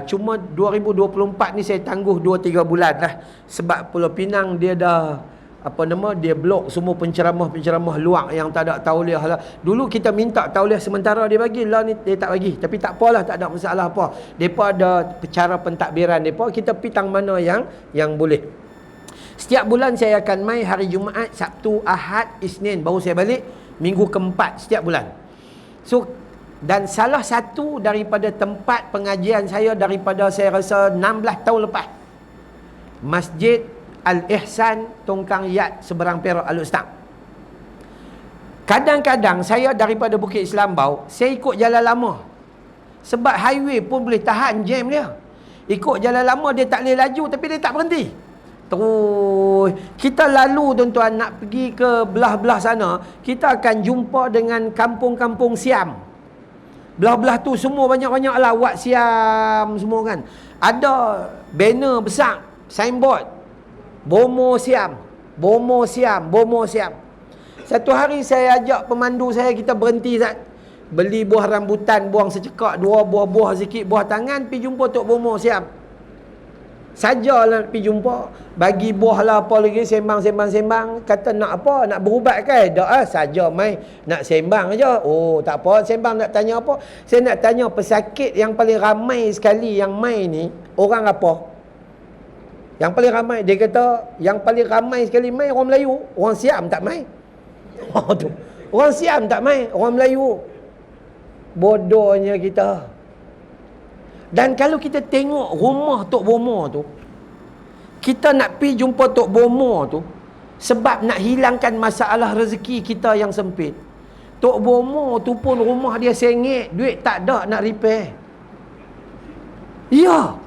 Cuma 2024 ni saya tangguh 2-3 bulan lah. Sebab Pulau Pinang dia dah dia blok semua penceramah-penceramah luar yang tak ada tauliah lah. Dulu kita minta tauliah sementara dia bagi, lah ni dia tak bagi. Tapi tak apalah, tak ada masalah apa. Depa ada cara pentadbiran depa, kita pitang mana yang boleh. Setiap bulan saya akan mai hari Jumaat, Sabtu, Ahad, Isnin, baru saya balik minggu keempat setiap bulan. So dan salah satu daripada tempat pengajian saya daripada saya rasa 16 tahun lepas, Masjid Al-Ihsan Tongkang Yat seberang Perak Al-Ustaz. Kadang-kadang saya daripada Bukit Selambau, saya ikut jalan lama. Sebab highway pun boleh tahan jam dia. Ikut jalan lama dia tak boleh laju tapi dia tak berhenti. Terus kita lalu tuan-tuan nak pergi ke belah-belah sana, kita akan jumpa dengan kampung-kampung Siam. Belah-belah tu semua banyak-banyak lah wat Siam semua kan. Ada banner besar, signboard. Bomo Siam, Bomo Siam, Bomo Siam. Satu hari saya ajak pemandu saya, kita berhenti Zat. Beli buah rambutan, buang secekak, 2 buah-buah sikit, buah tangan, pergi jumpa Tok Bomo Siam. Sajalah pergi jumpa, bagi buah lah apa lagi, sembang, kata nak apa, nak berubat ke? Tak saja mai, nak sembang aja. Oh tak apa, sembang nak tanya apa? Saya nak tanya pesakit yang paling ramai sekali yang mai ni, orang apa? Yang paling ramai, dia kata yang paling ramai sekali mai orang Melayu. Orang Siam tak mai. Oh tu. Orang Siam tak mai, orang Melayu. Bodohnya kita. Dan kalau kita tengok rumah Tok Bomo tu, kita nak pergi jumpa Tok Bomo tu sebab nak hilangkan masalah rezeki kita yang sempit. Tok Bomo tu pun rumah dia sengit, duit tak ada nak repair. Ya.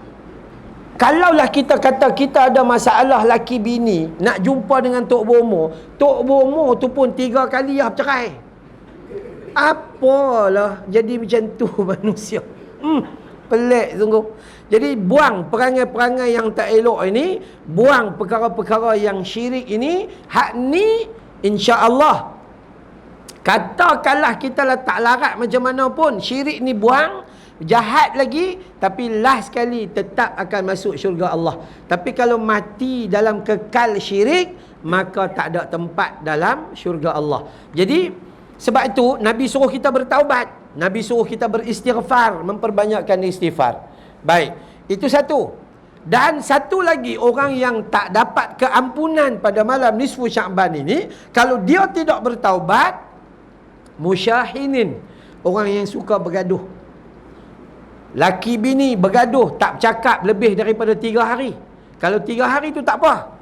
Kalaulah kita kata kita ada masalah laki bini, nak jumpa dengan Tok Bomo tu pun 3 kali dah bercerai. Apalah jadi macam tu manusia. Pelik sungguh. Jadi buang perangai-perangai yang tak elok ini, buang perkara-perkara yang syirik ini. Hak ni insya-Allah, katakanlah kita letak larat macam mana pun, syirik ni buang, jahat lagi, tapi last sekali tetap akan masuk syurga Allah. Tapi kalau mati dalam kekal syirik, maka tak ada tempat dalam syurga Allah. Jadi sebab itu Nabi suruh kita bertaubat, Nabi suruh kita beristighfar, memperbanyakkan istighfar. Baik, itu satu. Dan satu lagi, orang yang tak dapat keampunan pada malam nisfu Sya'ban ini, kalau dia tidak bertaubat, musyahinin, orang yang suka bergaduh. Laki bini bergaduh, tak bercakap lebih daripada 3 hari. Kalau 3 hari tu tak apa,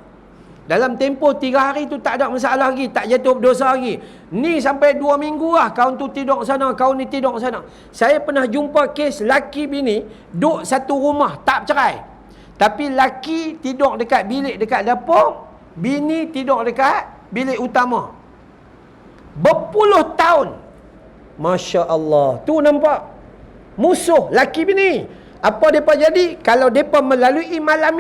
dalam tempoh 3 hari tu tak ada masalah lagi, tak jatuh berdosa lagi. Ni sampai 2 minggu lah, kawan tu tidur sana, kawan ni tidur sana. Saya pernah jumpa kes laki bini duduk satu rumah, tak bercerai, tapi laki tidur dekat bilik dekat dapur, bini tidur dekat bilik utama. Berpuluh tahun. Masya Allah. Tu nampak musuh laki bini. Apa mereka jadi? Kalau mereka melalui malam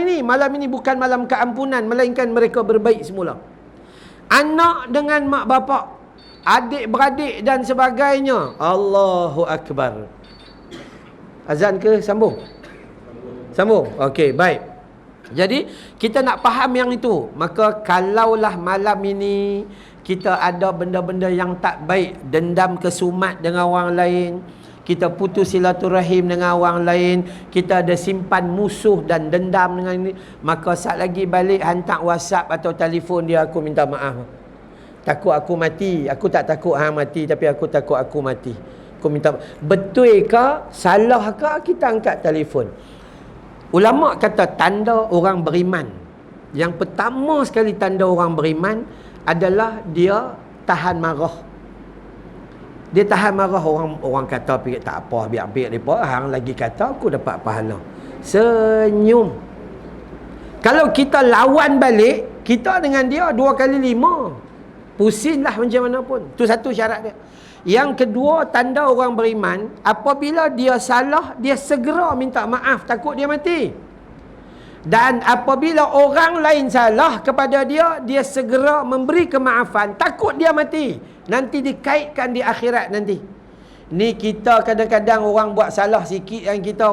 ini bukan malam keampunan, melainkan mereka berbaik semula. Anak dengan mak bapak, adik-beradik dan sebagainya. Allahu Akbar. Azan ke sambung? Sambung. Okey, baik. Jadi kita nak faham yang itu. Maka kalaulah malam ini kita ada benda-benda yang tak baik, dendam kesumat dengan orang lain, kita putus silaturahim dengan orang lain, kita ada simpan musuh dan dendam dengan ini, maka saat lagi balik hantar WhatsApp atau telefon dia, aku minta maaf. Takut aku mati. Aku tak takut hang mati, tapi aku takut aku mati. Aku minta maaf. Betul ke? Salah ke? Kita angkat telefon. Ulama kata tanda orang beriman, yang pertama sekali tanda orang beriman adalah dia tahan marah. Dia tahan marah. Orang kata fikir tak apa, biar-biar depa, hang lagi kata aku dapat pahala. Senyum. Kalau kita lawan balik, kita dengan dia 2 kali 5. Pusinglah macam mana pun. Itu satu syarat dia. Yang kedua, tanda orang beriman, apabila dia salah, dia segera minta maaf, takut dia mati. Dan apabila orang lain salah kepada dia, dia segera memberi kemaafan, takut dia mati, nanti dikaitkan di akhirat nanti. Ni kita kadang-kadang orang buat salah sikit yang kita,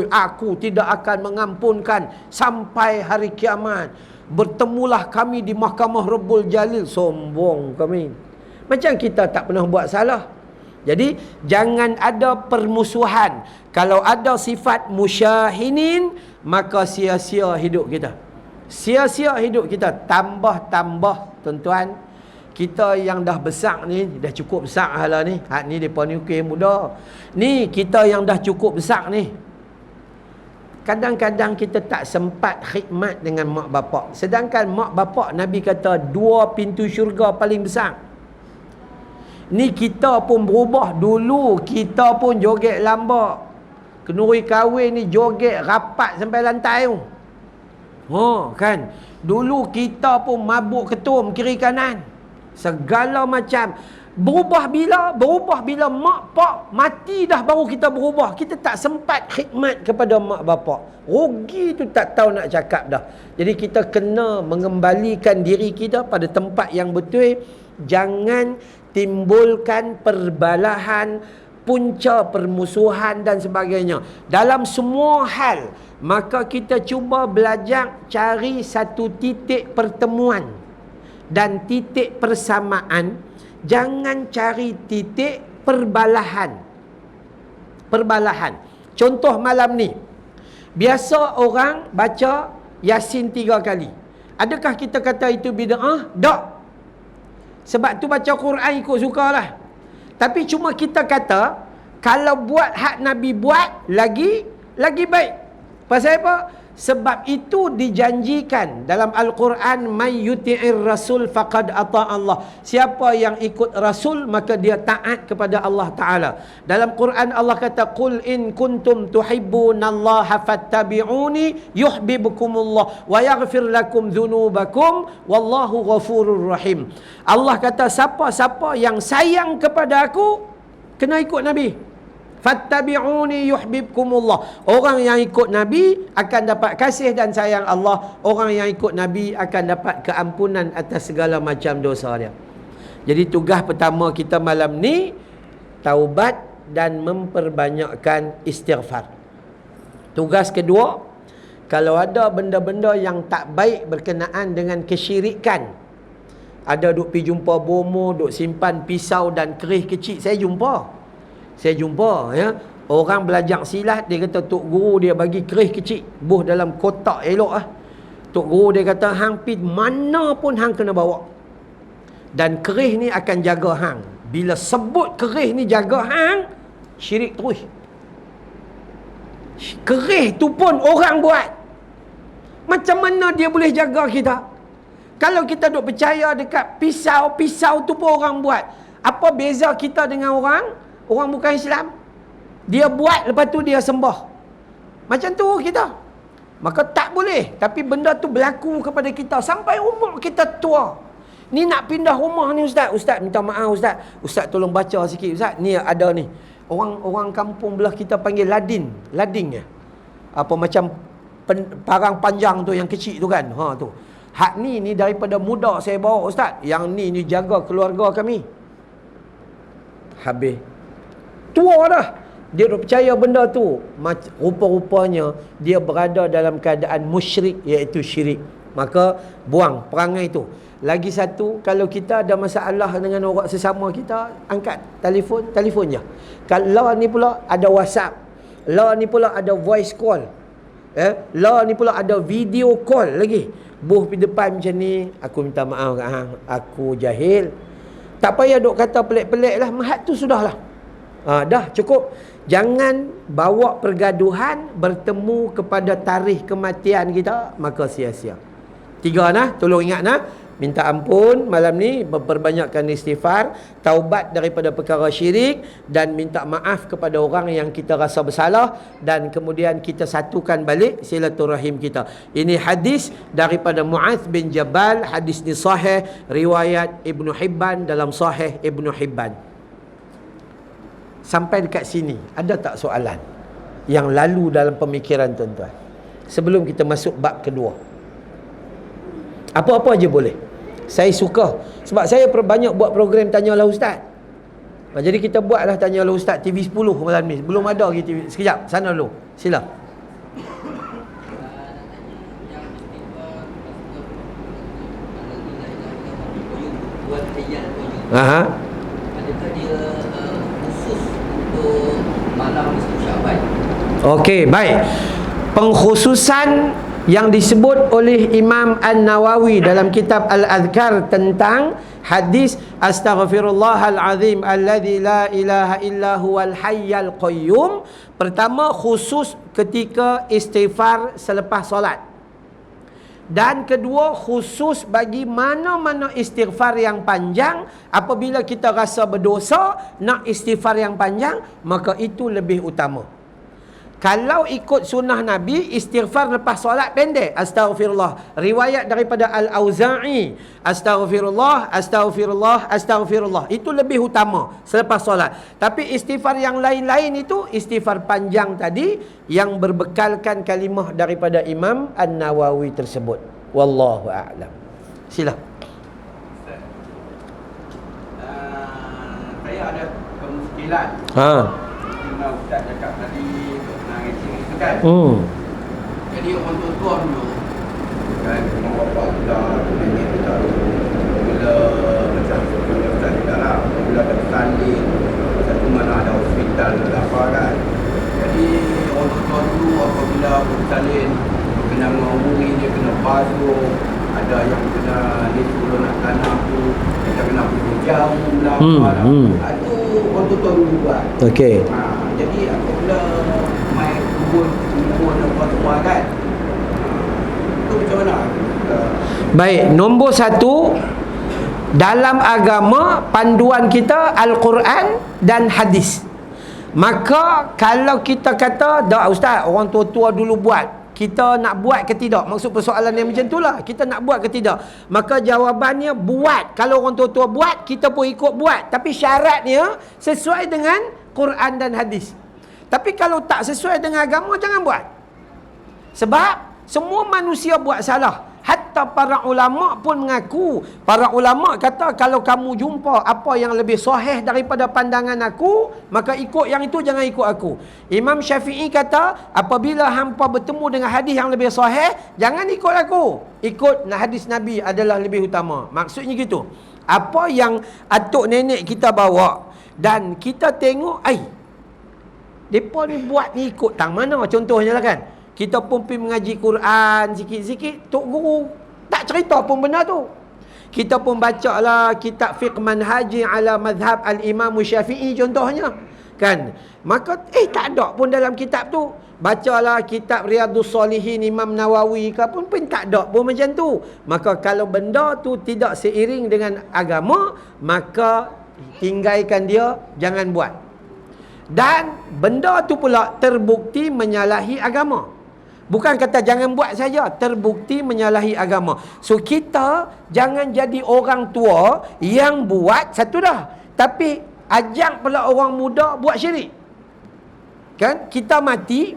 aku tidak akan mengampunkan sampai hari kiamat, bertemulah kami di Mahkamah Rabbul Jalil. Sombong kami. Macam kita tak pernah buat salah. Jadi jangan ada permusuhan. Kalau ada sifat musyahinin, maka sia-sia hidup kita. Sia-sia hidup kita. Tambah-tambah tuan-tuan, kita yang dah besar ni, dah cukup besar hala ni. Hak ni depa ni okey muda. Ni kita yang dah cukup besar ni, kadang-kadang kita tak sempat khidmat dengan mak bapak. Sedangkan mak bapak Nabi kata 2 pintu syurga paling besar. Ni kita pun berubah. Dulu kita pun joget lambak, kenuri kahwin ni joget rapat sampai lantai tu. Kan. Dulu kita pun mabuk ketum kiri kanan, segala macam. Berubah bila? Berubah bila mak pak mati dah baru kita berubah. Kita tak sempat khidmat kepada mak bapak. Rugi tu tak tahu nak cakap dah. Jadi kita kena mengembalikan diri kita pada tempat yang betul. Jangan timbulkan perbalahan, punca permusuhan dan sebagainya dalam semua hal. Maka kita cuba belajar cari satu titik pertemuan dan titik persamaan. Jangan cari titik perbalahan. Contoh malam ni, biasa orang baca Yasin 3 kali. Adakah kita kata itu bid'ah? Tak. Sebab tu baca Quran ikut sukalah. Tapi cuma kita kata, kalau buat hak Nabi buat, lagi baik. Pasal apa? Sebab itu dijanjikan dalam Al-Quran, may yuti'ir rasul faqad ata Allah. Siapa yang ikut rasul maka dia taat kepada Allah Taala. Dalam Quran Allah kata, qul in kuntum tuhibbunallaha fattabi'uni yuhibbukumullah wa yaghfir lakum dzunubakum wallahu ghafurur rahim. Allah kata, siapa-siapa yang sayang kepada aku kena ikut Nabi. Fattabi'uni yuhibbukumullah. Orang yang ikut Nabi akan dapat kasih dan sayang Allah. Orang yang ikut Nabi akan dapat keampunan atas segala macam dosa dia. Jadi tugas pertama kita malam ni, taubat dan memperbanyakkan istighfar. Tugas kedua, kalau ada benda-benda yang tak baik berkenaan dengan kesyirikan, ada duk pergi jumpa bomo, duk simpan pisau dan kerih kecil. Saya jumpa ya, orang belajar silat, dia kata tok guru dia bagi kerih kecil, buh dalam kotak elok ah. Tok guru dia kata hang pi mana pun hang kena bawa. Dan kerih ni akan jaga hang. Bila sebut kerih ni jaga hang, syirik terus. Kerih tu pun orang buat. Macam mana dia boleh jaga kita? Kalau kita duk percaya dekat pisau tu pun orang buat. Apa beza kita dengan orang bukan Islam? Dia buat, lepas tu dia sembah. Macam tu kita. Maka tak boleh. Tapi benda tu berlaku kepada kita sampai umur kita tua. Ni nak pindah rumah ni ustaz. Ustaz minta maaf ustaz. Ustaz tolong baca sikit ustaz. Ni ada ni. Orang kampung belah kita panggil lading ya. Apa macam parang panjang tu yang kecil tu kan. Ha tu. Hak ni daripada muda saya bawa ustaz. Yang ni jaga keluarga kami. Habis. Tua dah. Dia percaya benda tu. Rupa-rupanya dia berada dalam keadaan musyrik, iaitu syirik. Maka buang perangai tu. Lagi satu, kalau kita ada masalah dengan orang sesama kita, angkat telefon je. Kalau ni pula ada WhatsApp, lah ni pula ada voice call, lah ni pula ada video call lagi. Buh pergi depan macam ni, aku minta maaf kat hang, aku jahil. Tak payah duk kata pelik-pelik lah, mahat tu sudahlah. Dah cukup. Jangan bawa pergaduhan bertemu kepada tarikh kematian kita, maka sia-sia. 3 nah, tolong ingat nah. Minta ampun malam ni, memperbanyakkan istighfar, taubat daripada perkara syirik, dan minta maaf kepada orang yang kita rasa bersalah, dan kemudian kita satukan balik silaturahim kita. Ini hadis daripada Mu'adz bin Jabal. Hadis ni sahih, riwayat Ibnu Hibban dalam Sahih Ibnu Hibban. Sampai dekat sini, ada tak soalan yang lalu dalam pemikiran tuan-tuan sebelum kita masuk bab kedua? Apa-apa aja boleh. Saya suka. Sebab saya banyak buat program Tanyalah Ustaz. Jadi kita buatlah Tanyalah Ustaz TV 10 malam ni. Belum ada lagi TV. Sekejap, sana dulu. Sila. Aha. Adakah dia khusus untuk malam nisfu Syaban? Okey, baik. Pengkhususan yang disebut oleh Imam An-Nawawi dalam kitab Al-Adhkar tentang hadis astaghfirullahal azim alladzi la ilaha illa huwal hayyal qayyum. Pertama, khusus ketika istighfar selepas solat. Dan kedua, khusus bagi mana-mana istighfar yang panjang. Apabila kita rasa berdosa, nak istighfar yang panjang, maka itu lebih utama. Kalau ikut sunnah Nabi, istighfar lepas solat pendek. Astaghfirullah. Riwayat daripada Al-Auza'i. Astaghfirullah, astaghfirullah, astaghfirullah. Itu lebih utama selepas solat. Tapi istighfar yang lain-lain itu, istighfar panjang tadi, yang berbekalkan kalimah daripada Imam An-Nawawi tersebut. Wallahu a'lam. Sila. Saya ada kemuskilan. Ustaz cakap tadi itu kan. Jadi orang tua dulu kan, orang bapa kita nenek kita bila macam Ustaz cakap lah, bila ada salin satu mana ada hospital apa kan. Jadi orang tua dulu apabila bersalin kena mengumuri, dia kena basuh, ada yang kena ni suruh nak tanam tu, kita kena bunuh jamu lah apa lah. Itu orang tua dulu buat. Okey. Jadi apabila main kubur apa semua kan, Baik, nombor 1, dalam agama panduan kita Al-Quran dan hadis. Maka kalau kita kata, dah ustaz, orang tua-tua dulu buat, kita nak buat ke tidak? Maksud persoalan yang macam itulah, kita nak buat ke tidak? Maka jawabannya buat. Kalau orang tua-tua buat, kita pun ikut buat. Tapi syaratnya sesuai dengan Quran dan hadis. Tapi kalau tak sesuai dengan agama, jangan buat. Sebab semua manusia buat salah. Hatta para ulama pun mengaku. Para ulama kata, kalau kamu jumpa apa yang lebih sahih daripada pandangan aku, maka ikut yang itu, jangan ikut aku. Imam Syafi'i kata, apabila hampa bertemu dengan hadis yang lebih sahih, jangan ikut aku, ikut hadis Nabi adalah lebih utama. Maksudnya gitu. Apa yang atuk nenek kita bawa dan kita tengok, mereka ni buat ni ikut tang mana, contohnya lah kan, kita pun pergi mengaji Quran sikit-sikit, Tok Guru tak cerita pun benda tu. Kita pun baca lah kitab fiqh manhaji ala madhab al-Imam Syafi'i contohnya, kan. Maka tak ada pun dalam kitab tu. Bacalah kitab Riyadhus Shalihin Imam Nawawi ke pun tak ada pun macam tu. Maka kalau benda tu tidak seiring dengan agama, maka tinggalkan dia, jangan buat. Dan benda tu pula terbukti menyalahi agama. Bukan kata jangan buat saja, terbukti menyalahi agama. So kita jangan jadi orang tua yang buat satu dah, tapi ajak pula orang muda buat syirik. Kan? Kita mati,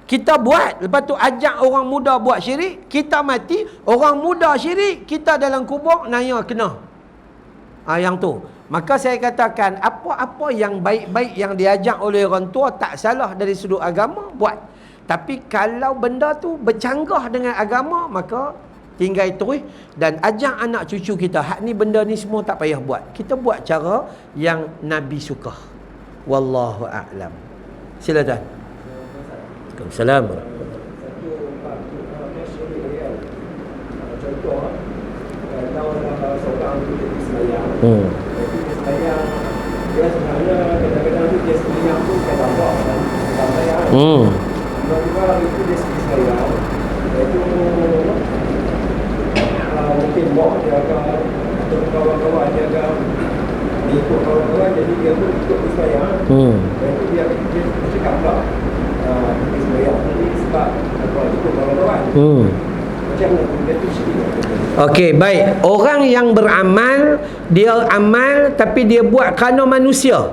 kita buat, lepas tu ajak orang muda buat syirik, kita mati, orang muda syirik, kita dalam kubur naya kena. Yang tu. Maka saya katakan, apa-apa yang baik-baik yang diajak oleh orang tua tak salah dari sudut agama, buat. Tapi kalau benda tu bercanggah dengan agama, maka tinggal terus dan ajak anak cucu kita, hak ni benda ni semua tak payah buat. Kita buat cara yang Nabi suka. Wallahu a'lam. Silakan. Waalaikumsalam. Contoh, kalau seorang pergi sembahyang, sembahyang dia sebenarnya kadang-kadang tu dia sembahyang tu kan nampak dan sembahyang. Tiba-tiba itu dia sembahyang, iaitu mungkin bawa dia agak, atau kawan-kawan dia agak ikut kawan-kawan, jadi dia pun ikut sembahyang. Dan itu dia cakap pula pergi sembahyang tadi sebab ikut kawan-kawan. Macam mana dia tu syirik? Okey, baik. Orang yang beramal, dia amal tapi dia buat kerana manusia,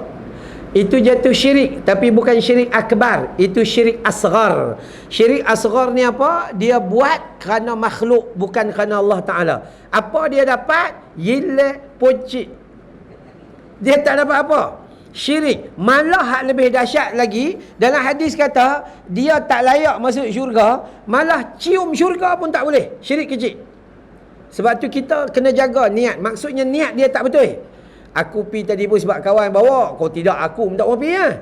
itu jatuh syirik. Tapi bukan syirik akbar, itu syirik asghar. Syirik asghar ni apa? Dia buat kerana makhluk, bukan kerana Allah Ta'ala. Apa dia dapat? Yile pocik, dia tak dapat apa? Syirik. Malah hak lebih dahsyat lagi, dalam hadis kata dia tak layak masuk syurga, malah cium syurga pun tak boleh. Syirik kecil. Sebab tu kita kena jaga niat. Maksudnya niat dia tak betul. Aku pi tadi pun sebab kawan bawa, kau tidak aku tak mau pi lah.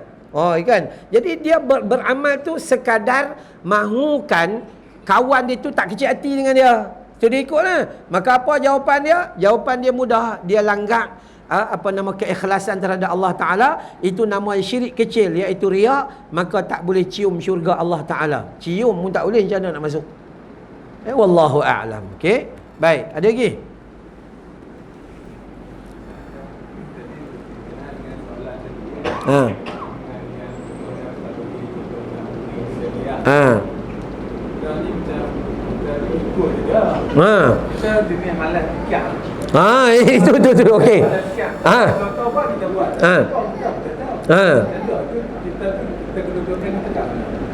Kan. Jadi dia beramal tu sekadar mahukan kawan dia tu tak kecil hati dengan dia. So dia ikutlah. Maka apa jawapan dia? Jawapan dia mudah. Dia langgak keikhlasan terhadap Allah Ta'ala. Itu nama syirik kecil, iaitu riak. Maka tak boleh cium syurga Allah Ta'ala. Cium pun tak boleh, macam mana nak masuk? Wallahu a'lam. Okey, baik, ada lagi? Itu okey.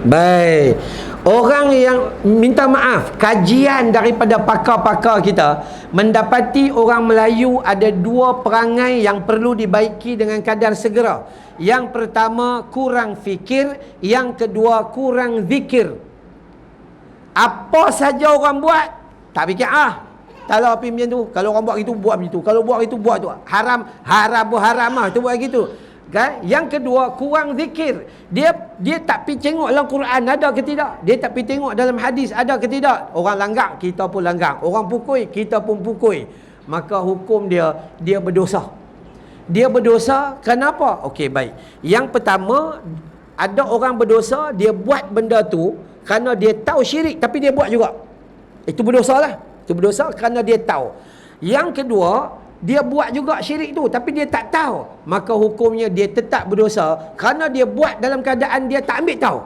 Baik. Orang yang minta maaf, kajian daripada pakar-pakar kita mendapati orang Melayu ada dua perangai yang perlu dibaiki dengan kadar segera. Yang pertama, kurang fikir. Yang kedua, kurang zikir. Apa saja orang buat, tak fikir kalau api macam tu, kalau orang buat gitu, buat macam tu. Kalau buat itu, buat tu. Haram tu buat gitu. Kan? Yang kedua, kurang zikir. Dia tak pergi tengok dalam Quran ada ke tidak. Dia tak pergi tengok dalam hadis ada ke tidak. Orang langgar, kita pun langgar. Orang pukul, kita pun pukul. Maka hukum dia berdosa. Dia berdosa kenapa? Okey, baik. Yang pertama, ada orang berdosa, dia buat benda tu kerana dia tahu syirik tapi dia buat juga. Itu berdosa lah. Itu berdosa kerana dia tahu. Yang kedua, dia buat juga syirik tu tapi dia tak tahu, maka hukumnya dia tetap berdosa kerana dia buat dalam keadaan dia tak ambil tahu.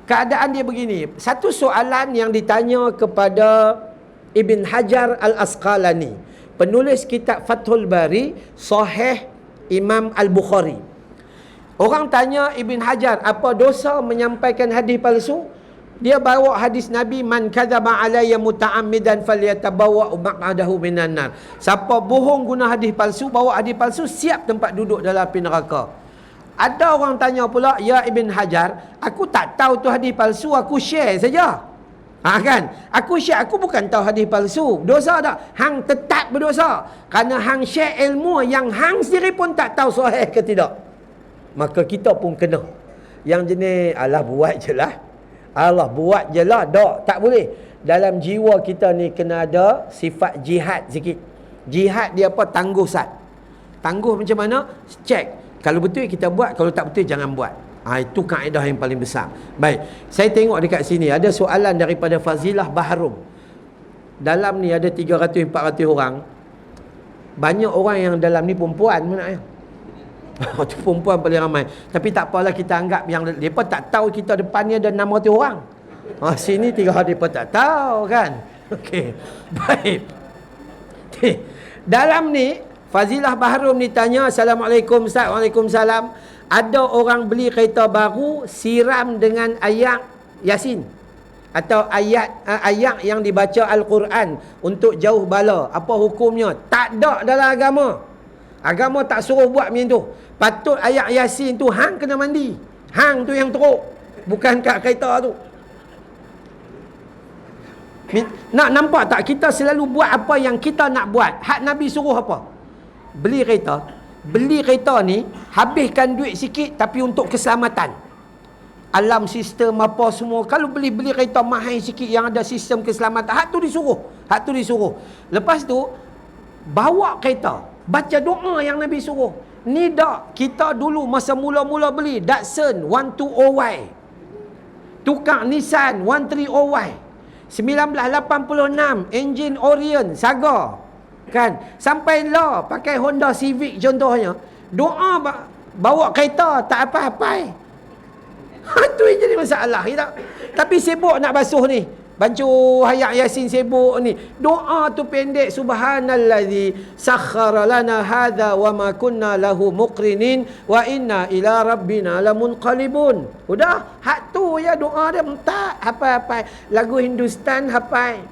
Keadaan dia begini. Satu soalan yang ditanya kepada Ibn Hajar Al-Asqalani, penulis kitab Fathul Bari, Sahih Imam Al-Bukhari. Orang tanya Ibn Hajar, apa dosa menyampaikan hadis palsu? Dia bawa hadis Nabi, man kadzaba alayya muta'ammidan falyatabawa maq'adahu minan nar. Siapa bohong guna hadis palsu, bawa hadis palsu, siap tempat duduk dalam api neraka. Ada orang tanya pula, ya Ibn Hajar, aku tak tahu tu hadis palsu, aku share saja. Kan? Aku share, aku bukan tahu hadis palsu. Dosa tak? Hang tetap berdosa. Kerana hang share ilmu yang hang sendiri pun tak tahu sahih ke tidak. Maka kita pun kena. Yang jenis, alah buat je lah. Allah buat je lah. Tak boleh. Dalam jiwa kita ni kena ada sifat jihad sikit. Jihad dia apa? Tangguh sat. Tangguh macam mana? Cek. Kalau betul kita buat, kalau tak betul jangan buat. Itu kaedah yang paling besar. Baik, saya tengok dekat sini ada soalan daripada Fazilah Bahrum. Dalam ni ada 300-400 orang. Banyak orang yang dalam ni perempuan mana ya? Tu perempuan paling ramai. Tapi tak apalah, kita anggap yang mereka tak tahu kita depan ni ada 600 orang. Sini 300 mereka tak tahu kan. Okey. Baik. Dalam ni Fazilah Bahrum ni tanya, Assalamualaikum Ustaz. Waalaikumsalam. Ada orang beli kereta baru, siram dengan ayat Yasin atau ayat yang dibaca Al-Quran untuk jauh bala. Apa hukumnya? Tak ada dalam agama. Agama tak suruh buat macam tu. Patut ayat Yasin tu hang kena mandi. Hang tu yang teruk, bukan kat kereta tu. Nak nampak tak? Kita selalu buat apa yang kita nak buat. Hak Nabi suruh apa? Beli kereta. Beli kereta ni, habiskan duit sikit tapi untuk keselamatan. Alam sistem apa semua. Kalau beli kereta mahal sikit yang ada sistem keselamatan, hak tu disuruh. Hak tu disuruh. Lepas tu, bawa kereta, baca doa yang Nabi suruh. Ni dak, kita dulu masa mula-mula beli Datsun 120Y, tukar Nissan 130Y, 1986 enjin Orion Saga kan, sampai lah pakai Honda Civic contohnya. Doa bawa kereta tak apa-apa. Itu yang jadi masalah kita. Tapi sibuk nak basuh ni, bancu ayat Yasin sibuk ni. Doa tu pendek, subhanallazi sakhkhara lana hadza wa ma kunna lahu muqrinin wa inna ila rabbina lamunqalibun. Udah, hak tu ya doa dia. Tak apa-apa. Lagu Hindustan hafal.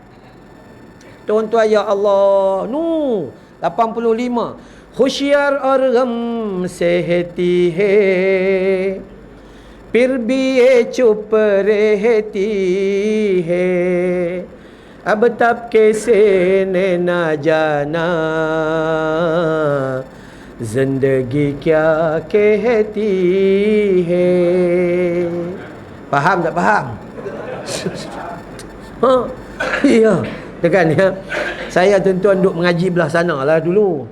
Tuan-tuan ya Allah. 85. Khusyar aur gham sehti hai, फिर भी ये चुप रहती है, अब तब कैसे ने ना जाना, जिंदगी क्या कहती है. Faham tak faham? Ya, tekan ya. Saya tuan-tuan duk mengaji belah sana lah dulu.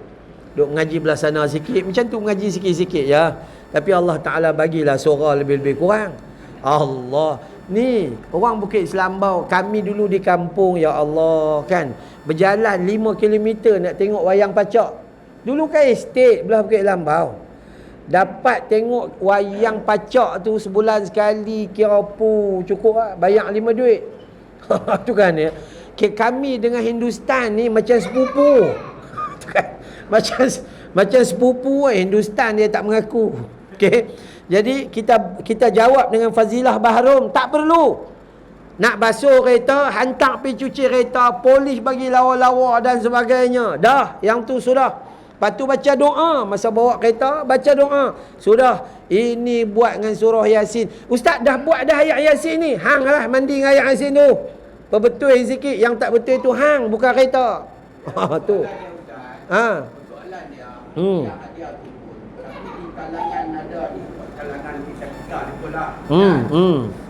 Duk mengaji belah sana sikit, macam tu mengaji sikit-sikit ya. Tapi Allah Ta'ala bagilah suara lebih-lebih kurang. Allah. Ni, orang Bukit Selambau, kami dulu di kampung, ya Allah, kan. Berjalan 5 km nak tengok wayang pacak. Dulu kan estate belah Bukit Selambau. Dapat tengok wayang pacak tu sebulan sekali, kira apa, cukup lah. Bayar 5 duit. Tu kan ya. Kami dengan Hindustan ni macam sepupu. Tu kan. Macam sepupu Hindustan dia tak mengaku. Okey. Jadi kita jawab dengan Fazilah Bahrum, tak perlu. Nak basuh kereta, hantar pergi cuci kereta, polis bagi lawa-lawa dan sebagainya. Dah, yang tu sudah. Lepas tu baca doa masa bawa kereta, baca doa. Sudah. Ini buat dengan surah Yasin. Ustaz dah buat dah ayat Yasin ni. Hang lah mandi dengan ayat Yasin tu. Perbetul sikit, yang tak betul tu hang, bukan kereta. Tu. Soalan dia, yang ada tu pun, tapi di kalangan ada di kalangan kita ni pula.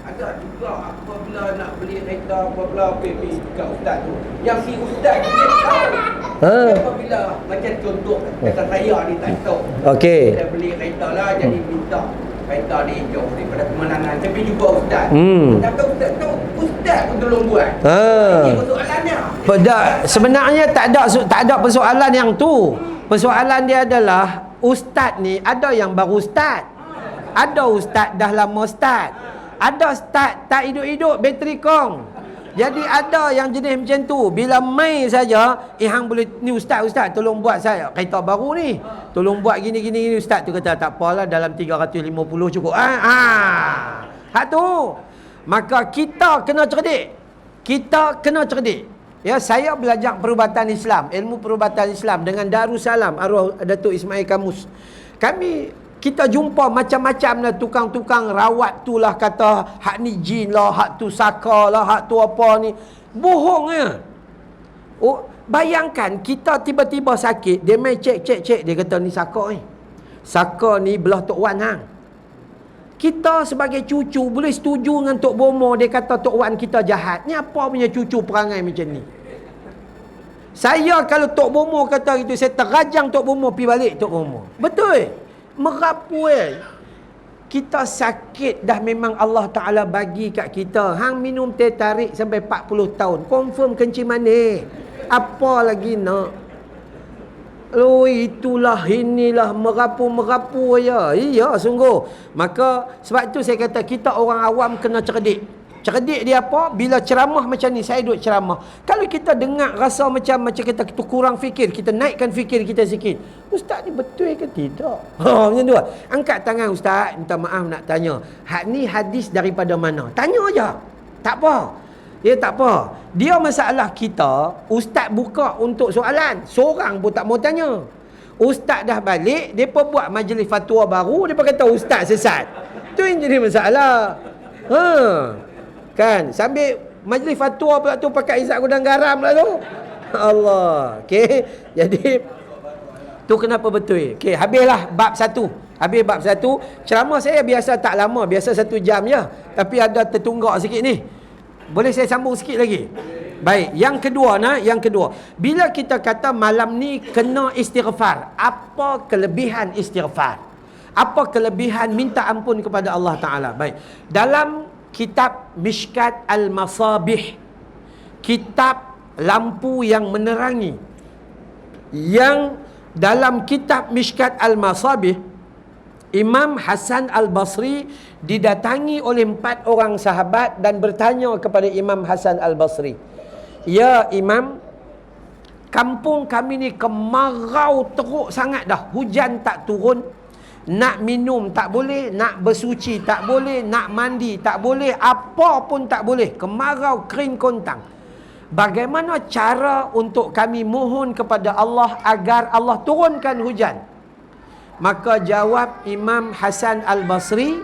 Ada juga apabila nak beli kereta, apabila pergi kat ustaz tu, yang si ustaz dia tahu. Apabila macam contoh kata saya ni tak tahu. Okey. Kita beli kereta lah, jadi minta kereta ni jauh daripada kemenangan. Tapi juga ustaz. Tapi ustaz tahu, ustaz Ustaz pun tolong buat. Ha. Ini persoalannya. Sebenarnya tak ada persoalan yang tu. Persoalan dia adalah ustaz ni ada yang baru ustaz. Ada ustaz dah lama ustaz. Ada ustaz tak hidup-hidup bateri kong. Jadi ada yang jenis macam tu. Bila mai saja, hang boleh ni ustaz tolong buat saya kereta baru ni. Tolong buat gini ustaz tu kata tak apalah dalam 350 cukup. Hak tu. Maka kita kena cerdik. Ya, saya belajar perubatan Islam, ilmu perubatan Islam dengan Darussalam arwah Datuk Ismail Kamus. Kita jumpa macam-macam lah tukang-tukang rawat tu lah kata hak ni jin lah, hak tu saka lah, hak tu apa ni. Bohong ya. Oh, bayangkan kita tiba-tiba sakit, dia main cek, dia kata ni saka ni. Saka ni belah Tok Wan hang. Kita sebagai cucu boleh setuju dengan Tok Bomo, dia kata Tok Wan kita jahat. Ni apa punya cucu perangai macam ni? Saya kalau Tok Bomo kata gitu, saya terajang Tok Bomo pergi balik Tok Bomo. Betul. Merapu kita sakit dah memang Allah Ta'ala bagi kat kita. Hang minum teh tarik sampai 40 tahun. Confirm kencing manis. Apa lagi nak? Oh, itulah, inilah, merapu ya. Iya, sungguh. Maka, sebab tu saya kata, kita orang awam kena cerdik. Cerdik dia apa? Bila ceramah macam ni, saya duduk ceramah. Kalau kita dengar rasa macam kita kurang fikir, kita naikkan fikir kita sikit. Ustaz ni betul ke tidak? Macam tu. Angkat tangan ustaz, minta maaf nak tanya. Hak ni hadis daripada mana? Tanya aja. Tak apa. Ya tak apa. Dia masalah kita, ustaz buka untuk soalan. Seorang pun tak mau tanya. Ustaz dah balik, depa buat majlis fatwa baru, depa kata ustaz sesat. Tu yang jadi masalah. Kan, sambil majlis fatwa pula tu pakai izat gudang garam lah tu. Allah. Okey. Jadi tu kenapa betul. Okey, habislah bab 1. Habis bab 1. Ceramah saya biasa tak lama, biasa 1 jam je. Tapi ada tertunggak sikit ni. Boleh saya sambung sikit lagi? Baik, yang kedua. Bila kita kata malam ni kena istighfar, apa kelebihan istighfar? Apa kelebihan minta ampun kepada Allah Ta'ala? Baik, dalam kitab Mishkat Al-Masabih, kitab lampu yang menerangi, yang dalam kitab Mishkat Al-Masabih, Imam Hasan Al-Basri didatangi oleh 4 orang sahabat dan bertanya kepada Imam Hasan Al-Basri, "Ya Imam, kampung kami ni kemarau teruk sangat dah. Hujan tak turun, nak minum tak boleh, nak bersuci tak boleh, nak mandi tak boleh, apa pun tak boleh. Kemarau kering kontang. Bagaimana cara untuk kami mohon kepada Allah agar Allah turunkan hujan?" Maka jawab Imam Hasan Al-Basri,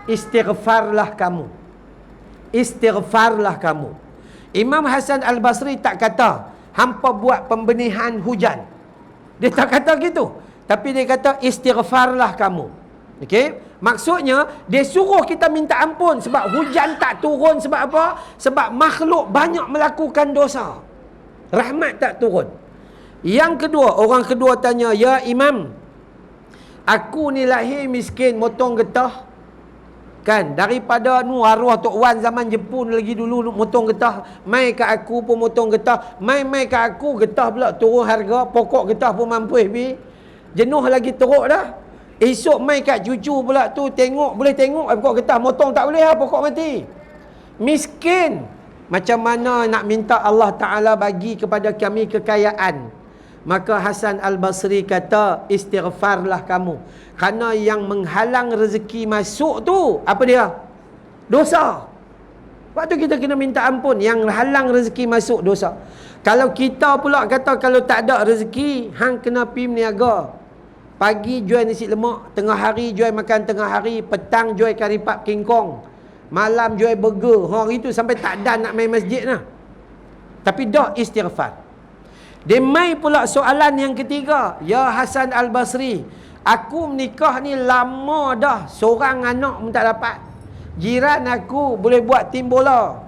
istighfarlah kamu. Istighfarlah kamu. Imam Hasan Al-Basri tak kata hampa buat pembenihan hujan. Dia tak kata gitu. Tapi dia kata istighfarlah kamu. Okey? Maksudnya dia suruh kita minta ampun sebab hujan tak turun. Sebab apa? Sebab makhluk banyak melakukan dosa. Rahmat tak turun. Yang kedua, orang kedua tanya, "Ya Imam, aku ni lahir miskin, motong getah. Kan, daripada arwah Tok Wan zaman Jepun lagi dulu motong getah. Mai kat aku pun motong getah. Mai kat aku getah pula turun harga. Pokok getah pun mampus bi. Jenuh lagi teruk dah. Esok mai kat cucu pula tu tengok, boleh tengok pokok getah. Motong tak boleh lah, pokok mati. Miskin. Macam mana nak minta Allah Ta'ala bagi kepada kami kekayaan? Maka Hasan Al-Basri kata, istighfarlah kamu. Kerana yang menghalang rezeki masuk tu, apa dia? Dosa. Waktu kita kena minta ampun. Yang halang rezeki masuk, dosa. Kalau kita pula kata, kalau tak ada rezeki, hang kena pergi meniaga. Pagi jual nasi lemak, tengah hari jual makan tengah hari, petang jual kari pap kingkong, malam jual burger. Hari tu sampai tak ada nak main masjid lah. Tapi dah istighfar. Dia mai pula soalan yang ketiga. "Ya Hasan Al-Basri, aku menikah ni lama dah, seorang anak pun tak dapat. Jiran aku boleh buat tim bola."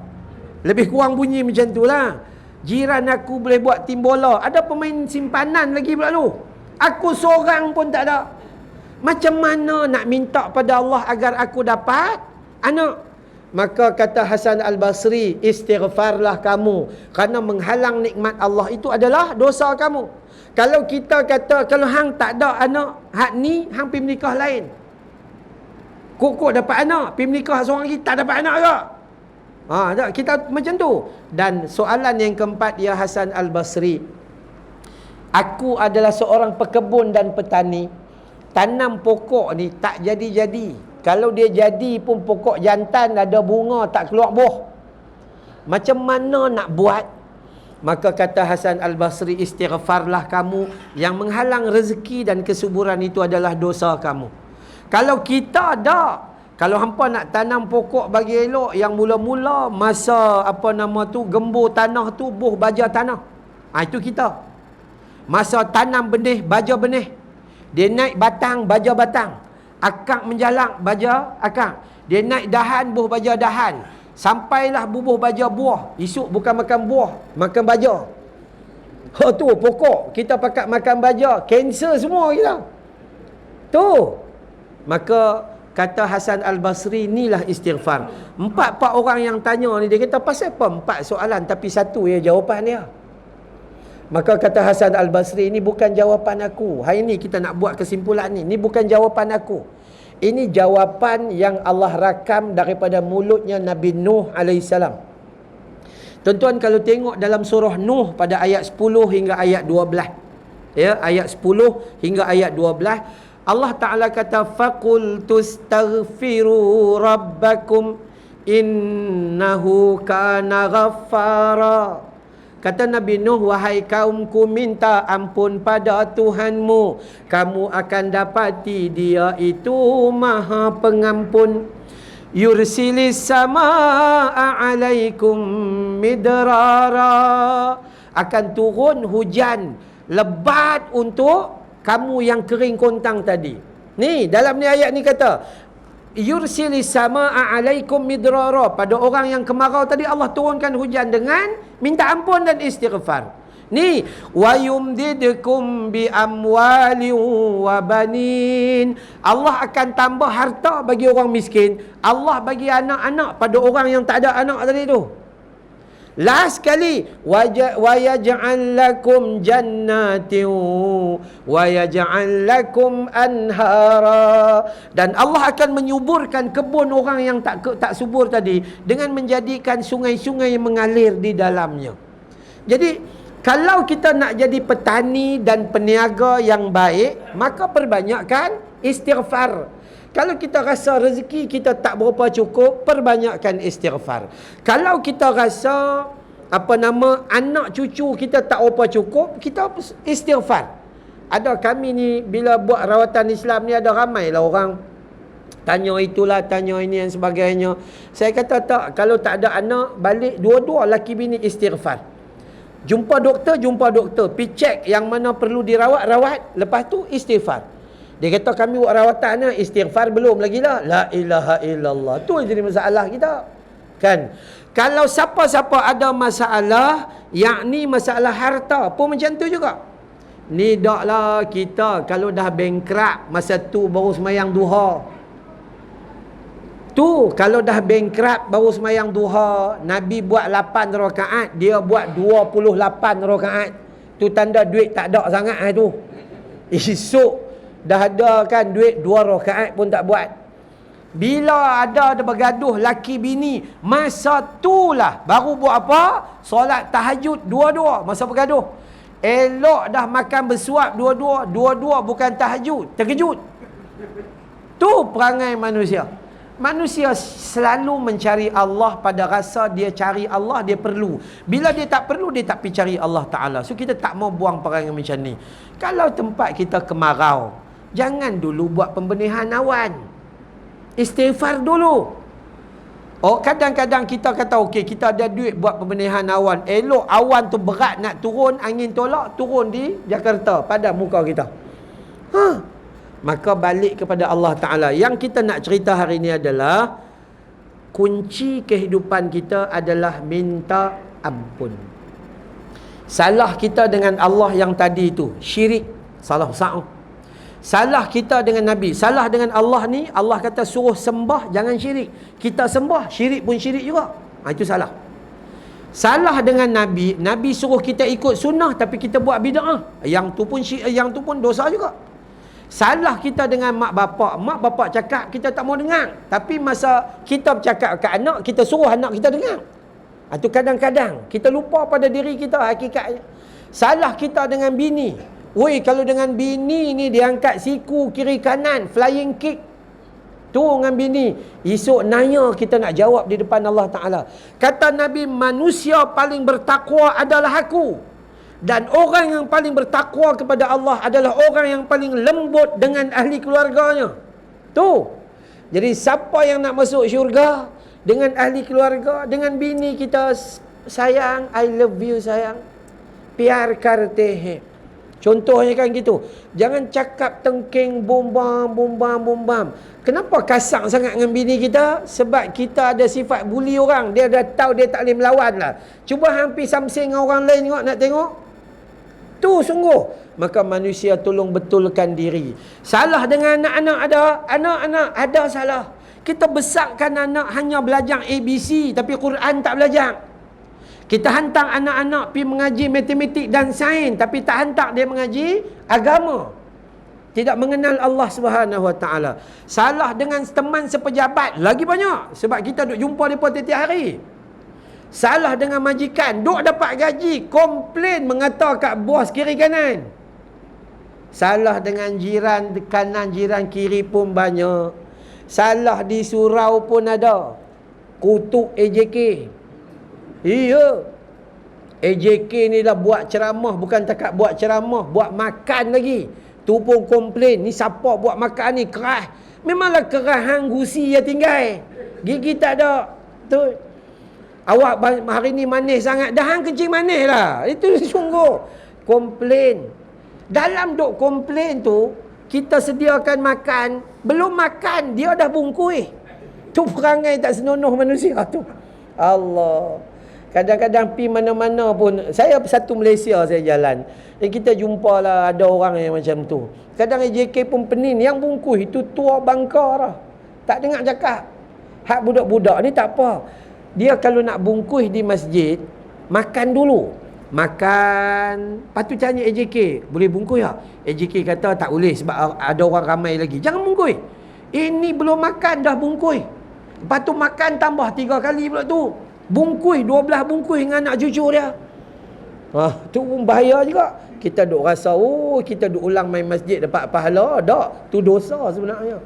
Lebih kurang bunyi macam tu lah. Jiran aku boleh buat tim bola, ada pemain simpanan lagi pula tu. Aku seorang pun tak ada. Macam mana nak minta pada Allah agar aku dapat anak? Maka kata Hasan Al-Basri, istighfarlah kamu, kerana menghalang nikmat Allah itu adalah dosa kamu. Kalau kita kata, kalau hang tak ada anak, hak ni hang pergi menikah lain. Kok dapat anak, pergi menikah seorang lagi, tak dapat anak juga. Tak, kita macam tu. Dan soalan yang keempat, ya Hasan Al-Basri, aku adalah seorang pekebun dan petani. Tanam pokok ni tak jadi-jadi. Kalau dia jadi pun pokok jantan ada bunga tak keluar buah. Macam mana nak buat? Maka kata Hasan Al-Basri, istighfarlah kamu, yang menghalang rezeki dan kesuburan itu adalah dosa kamu. Kalau kita ada, kalau hampa nak tanam pokok bagi elok, yang mula-mula masa gembur tanah tu, buh baja tanah. Itu kita. Masa tanam benih, baja benih. Dia naik batang, baja batang. Akak menjalak, baja akak. Dia naik dahan, buh baja dahan. Sampailah bubuh baja buah. Esok bukan makan buah, makan baja. Tu pokok. Kita pakat makan baja, kanser semua kita. Tu. Maka kata Hasan Al-Basri, inilah istighfar. Empat orang yang tanya ni, dia kata pasal apa 4 soalan tapi 1 ya jawapan dia. Maka kata Hasan Al-Basri, ini bukan jawapan aku. Hari ni kita nak buat kesimpulan ni. Ini bukan jawapan aku. Ini jawapan yang Allah rakam daripada mulutnya Nabi Nuh AS. Tuan-tuan kalau tengok dalam surah Nuh pada ayat 10 hingga ayat 12. Ya, ayat 10 hingga ayat 12. Allah Ta'ala kata, فَقُلْ تُسْتَغْفِرُوا رَبَّكُمْ إِنَّهُ كَانَ غَفَّارًا. Kata Nabi Nuh, wahai kaumku, minta ampun pada Tuhanmu, kamu akan dapati dia itu maha pengampun. Yursilis samaa'a alaikum midrara. Akan turun hujan lebat untuk kamu yang kering kontang tadi. Ni dalam ni ayat ni kata, yursilis samaa'a alaikum midrara. Pada orang yang kemarau tadi, Allah turunkan hujan dengan minta ampun dan istighfar. Ni wa yumdidkum bi amwalin wa banin. Allah akan tambah harta bagi orang miskin. Allah bagi anak-anak pada orang yang tak ada anak tadi tu. Last kali, wa yaj'al lakum jannatin wa yaj'al lakum anhara. Dan Allah akan menyuburkan kebun orang yang tak subur tadi dengan menjadikan sungai-sungai yang mengalir di dalamnya. Jadi kalau kita nak jadi petani dan peniaga yang baik, maka perbanyakkan istighfar. Kalau kita rasa rezeki kita tak berapa cukup, perbanyakkan istighfar. Kalau kita rasa anak cucu kita tak berapa cukup, kita istighfar. Ada kami ni bila buat rawatan Islam ni, ada ramailah orang tanya itulah, tanya ini dan sebagainya. Saya kata tak, kalau tak ada anak, balik dua-dua laki bini istighfar. Jumpa doktor, pergi cek yang mana perlu dirawat, rawat. Lepas tu istighfar. Dia kata kami buat rawatan ni, istighfar belum lagi lah. La ilaha illallah. Tu jadi masalah kita. Kan? Kalau siapa-siapa ada masalah, yakni masalah harta pun macam tu juga. Ni daklah kita kalau dah bankrupt, masa tu baru semayang duha. Tu kalau dah bankrupt baru semayang duha, Nabi buat 8 rakaat, dia buat 28 rakaat. Tu tanda duit tak ada sangat tu. Esok dah ada kan duit 2 rakaat pun tak buat. Bila ada bergaduh laki bini, masa itulah baru buat apa? Solat tahajud dua-dua masa bergaduh. Elok dah makan bersuap dua-dua bukan tahajud, terkejut. Tu perangai manusia. Manusia selalu mencari Allah pada rasa dia cari Allah, dia perlu. Bila dia tak perlu, dia tak pergi cari Allah Ta'ala. So kita tak mau buang perangai macam ni. Kalau tempat kita kemarau, jangan dulu buat pembenihan awan. Istighfar dulu. Oh, kadang-kadang kita kata okey, kita ada duit buat pembenihan awan. Elok awan tu berat nak turun, angin tolak, turun di Jakarta pada muka kita. Maka balik kepada Allah Ta'ala. Yang kita nak cerita hari ini adalah kunci kehidupan kita adalah minta ampun. Salah kita dengan Allah yang tadi itu syirik, salah besar. Salah kita dengan Nabi, salah dengan Allah ni, Allah kata suruh sembah, jangan syirik. Kita sembah, syirik pun syirik juga. Itu salah. Salah dengan Nabi, Nabi suruh kita ikut sunnah tapi kita buat bid'ah. Yang tu pun dosa juga. Salah kita dengan mak bapak cakap kita tak mau dengar. Tapi masa kita bercakap ke anak, kita suruh anak kita dengar. Itu kadang-kadang kita lupa pada diri kita hakikatnya. Salah kita dengan bini. Woi, kalau dengan bini ni dia angkat siku kiri kanan, flying kick. Tu dengan bini. Esok nanya kita nak jawab di depan Allah Ta'ala. Kata Nabi, manusia paling bertakwa adalah aku. Dan orang yang paling bertakwa kepada Allah adalah orang yang paling lembut dengan ahli keluarganya. Tu. Jadi siapa yang nak masuk syurga dengan ahli keluarga, dengan bini kita, sayang, I love you sayang, pyar karte hai. Contohnya kan gitu. Jangan cakap tengking, bombam. Kenapa kasar sangat dengan bini kita? Sebab kita ada sifat bully orang. Dia dah tahu dia tak boleh melawan lah. Cuba hampir samsing dengan orang lain tengok, nak tengok. Tu sungguh. Maka manusia tolong betulkan diri. Salah dengan anak-anak ada. Anak-anak ada salah. Kita besarkan anak hanya belajar ABC, tapi Quran tak belajar. Kita hantar anak-anak pergi mengaji matematik dan sains, tapi tak hantar dia mengaji agama. Tidak mengenal Allah Subhanahu Wa Taala. Salah dengan teman sepejabat lagi banyak, sebab kita duk jumpa depa tiap hari. Salah dengan majikan, duk dapat gaji, komplain mengata kat bos kiri kanan. Salah dengan jiran kanan, jiran kiri pun banyak. Salah di surau pun ada. Kutuk AJK. Iya. AJK ni dah buat ceramah, bukan takat buat ceramah, buat makan lagi. Tu pun komplain, ni siapa buat makan ni keras. Memanglah keras hang gusi ya tinggal. Gigi tak ada. Tu. Awak hari ni manis sangat, dah hang kencing manis lah. Itu sungguh komplain. Dalam duk komplain tu, kita sediakan makan, belum makan dia dah bungkus. Tu perangai tak senonoh manusia tu. Allah. Kadang-kadang pi mana-mana pun, saya satu Malaysia saya jalan, dan kita jumpa lah ada orang yang macam tu. Kadang JK pun penin, yang bungkus itu tua bangka dah. Tak dengar cakap. Hak budak-budak ni tak apa. Dia kalau nak bungkus di masjid, makan dulu. Makan, lepas tu tanya AJK, boleh bungkus tak? AJK kata tak boleh sebab ada orang ramai lagi. Jangan bungkus. Ini belum makan dah bungkus. Lepas tu makan tambah 3 kali pula tu. Bungkus, 12 bungkus dengan anak cucu dia. Tu pun bahaya juga. Kita duk rasa, kita duk ulang main masjid dapat pahala. Tak, tu dosa sebenarnya.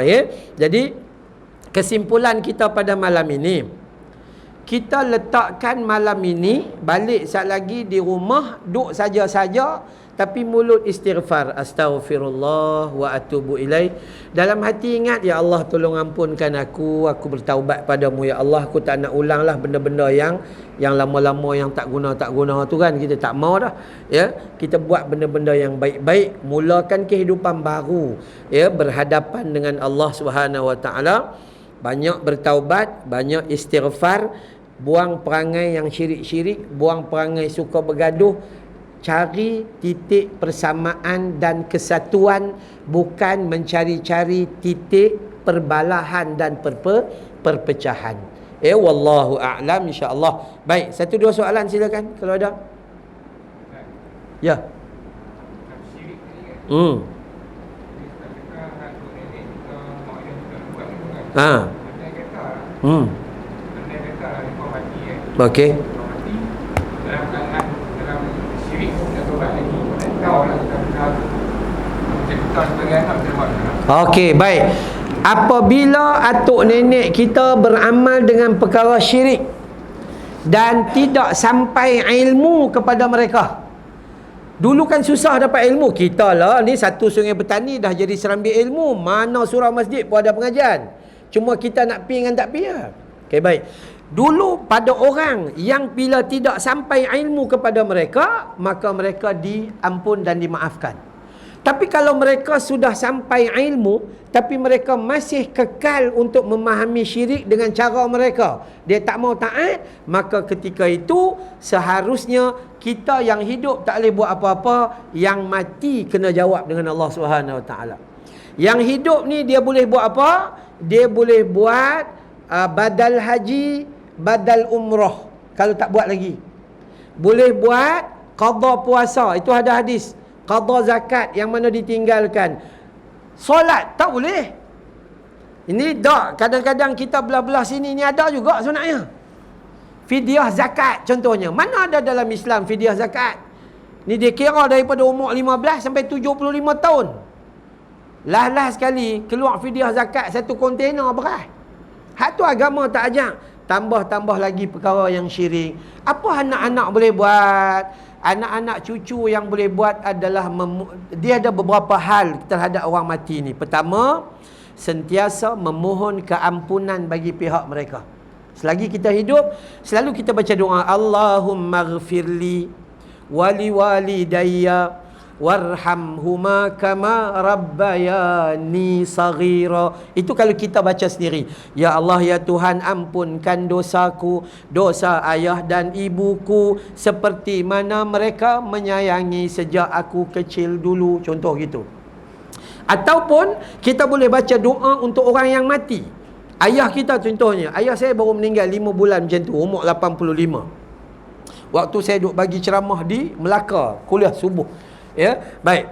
Ya. Jadi, kesimpulan kita pada malam ini, kita letakkan malam ini, balik sat lagi di rumah, duk saja-saja, tapi mulut istighfar, astaghfirullah wa atubu ilaih. Dalam hati ingat, ya Allah tolong ampunkan aku bertaubat padamu ya Allah, aku tak nak ulang lah benda-benda yang lama-lama yang tak guna tu kan, kita tak mau dah. Ya, kita buat benda-benda yang baik-baik, mulakan kehidupan baru, ya, berhadapan dengan Allah Subhanahu Wa Taala. Banyak bertaubat, banyak istighfar, buang perangai yang syirik-syirik, buang perangai suka bergaduh. Cari titik persamaan dan kesatuan, bukan mencari-cari titik perbalahan dan perpecahan. Wallahu a'lam, insya-Allah. Baik, 1-2 soalan silakan kalau ada. Ya. Okey. Okey, baik. Apabila atuk nenek kita beramal dengan perkara syirik dan tidak sampai ilmu kepada mereka. Dulu kan susah dapat ilmu. Kita lah ni satu Sungai Petani dah jadi serambi ilmu. Mana surau masjid pun ada pengajian. Cuma kita nak pi dengan tak pi lah. Okey, baik. Dulu pada orang yang bila tidak sampai ilmu kepada mereka, maka mereka diampun dan dimaafkan. Tapi kalau mereka sudah sampai ilmu, tapi mereka masih kekal untuk memahami syirik dengan cara mereka, dia tak mau taat, maka ketika itu seharusnya kita yang hidup tak boleh buat apa-apa, yang mati kena jawab dengan Allah Subhanahu Wa Taala. Yang hidup ni dia boleh buat apa? Dia boleh buat badal haji, badal umrah kalau tak buat lagi. Boleh buat qada puasa, itu ada hadis. Qada zakat yang mana ditinggalkan. Solat tak boleh. Ini tak, kadang-kadang kita belah-belah sini ni ada juga sebenarnya. Fidyah zakat contohnya. Mana ada dalam Islam fidyah zakat? Ni dia kira daripada umur 15 sampai 75 tahun. Lah sekali keluar fidyah zakat satu kontainer beras. Hak tu agama tak ajak. Tambah-tambah lagi perkara yang syirik. Apa anak-anak boleh buat? Anak-anak cucu yang boleh buat adalah dia ada beberapa hal terhadap orang mati ni. Pertama, sentiasa memohon keampunan bagi pihak mereka. Selagi kita hidup, selalu kita baca doa, Allahumma ghfirli wali walidayya warhamhuma kama rabbayani saghira. Itu kalau kita baca sendiri. Ya Allah, ya Tuhan, ampunkan dosaku, dosa ayah dan ibuku, seperti mana mereka menyayangi sejak aku kecil dulu. Contoh gitu. Ataupun kita boleh baca doa untuk orang yang mati. Ayah kita contohnya, ayah saya baru meninggal 5 bulan macam tu, umur 85. Waktu saya duduk bagi ceramah di Melaka, kuliah subuh. Ya, baik.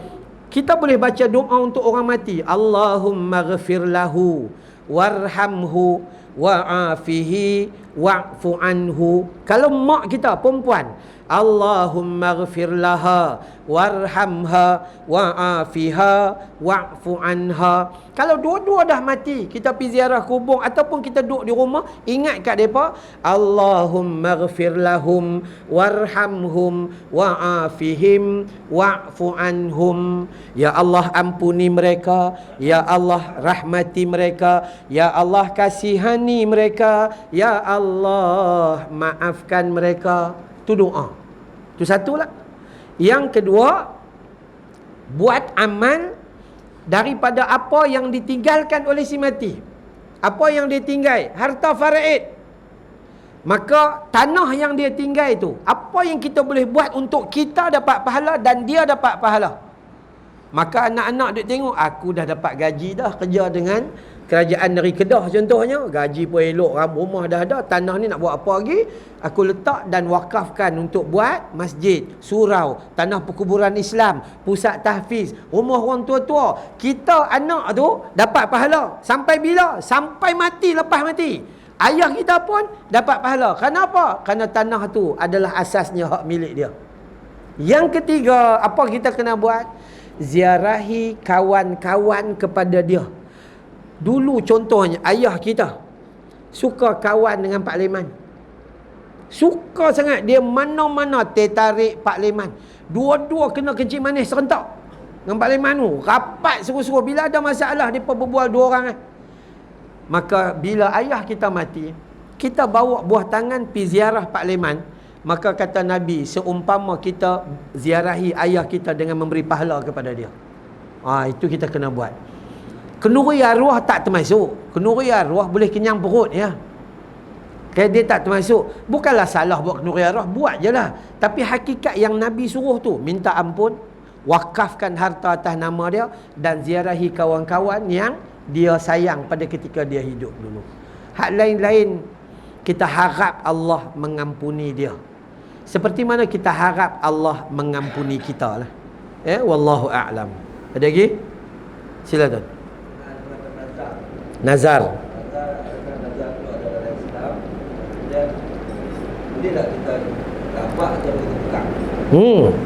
Kita boleh baca doa untuk orang mati. Allahumma ghafir lahu warhamhu wa'afihi wa'fu anhu. Kalau mak kita perempuan, Allahumma ghafir laha warhamha wa'afiha wa'fu anha. Kalau dua-dua dah mati, kita pergi ziarah kubur ataupun kita duduk di rumah, ingat kat mereka, Allahumma ghafir lahum warhamhum wa'afihim wa'fu anhum. Ya Allah, ampuni mereka, ya Allah rahmati mereka, ya Allah kasihani mereka, ya Allah maafkan mereka. Itu doa. Itu satulah. Yang kedua, buat amal daripada apa yang ditinggalkan oleh si mati. Apa yang dia tinggal? Harta faraid. Maka tanah yang dia tinggal itu, apa yang kita boleh buat untuk kita dapat pahala dan dia dapat pahala. Maka anak-anak duk tengok, aku dah dapat gaji dah kerja dengan kerajaan dari Kedah contohnya, gaji pun elok, rumah dah ada, tanah ni nak buat apa lagi? Aku letak dan wakafkan untuk buat masjid, surau, tanah perkuburan Islam, pusat tahfiz, rumah orang tua-tua. Kita anak tu dapat pahala. Sampai bila? Sampai mati, lepas mati. Ayah kita pun dapat pahala. Kenapa? Kerana tanah tu adalah asasnya hak milik dia. Yang ketiga, apa kita kena buat? Ziarahi kawan-kawan kepada dia. Dulu contohnya ayah kita suka kawan dengan Pak Leman. Suka sangat, dia mana-mana tertarik Pak Leman. Dua-dua kena kencing manis serentak dengan Pak Leman tu. Rapat suruh-suruh, bila ada masalah mereka berbual dua orang. Maka bila ayah kita mati, kita bawa buah tangan pergi ziarah Pak Leman. Maka kata Nabi, seumpama kita ziarahi ayah kita dengan memberi pahala kepada dia. Itu kita kena buat. Kenduri arwah tak termasuk. Kenduri arwah boleh kenyang perut ya. Kalau dia tak termasuk, bukanlah salah buat kenduri arwah, buat je lah. Tapi hakikat yang Nabi suruh tu, minta ampun, wakafkan harta atas nama dia, dan ziarahi kawan-kawan yang dia sayang pada ketika dia hidup dulu. Hak lain-lain kita harap Allah mengampuni dia, seperti mana kita harap Allah mengampuni kita lah. Wallahu a'lam. Ada lagi? Silakan. Nazar.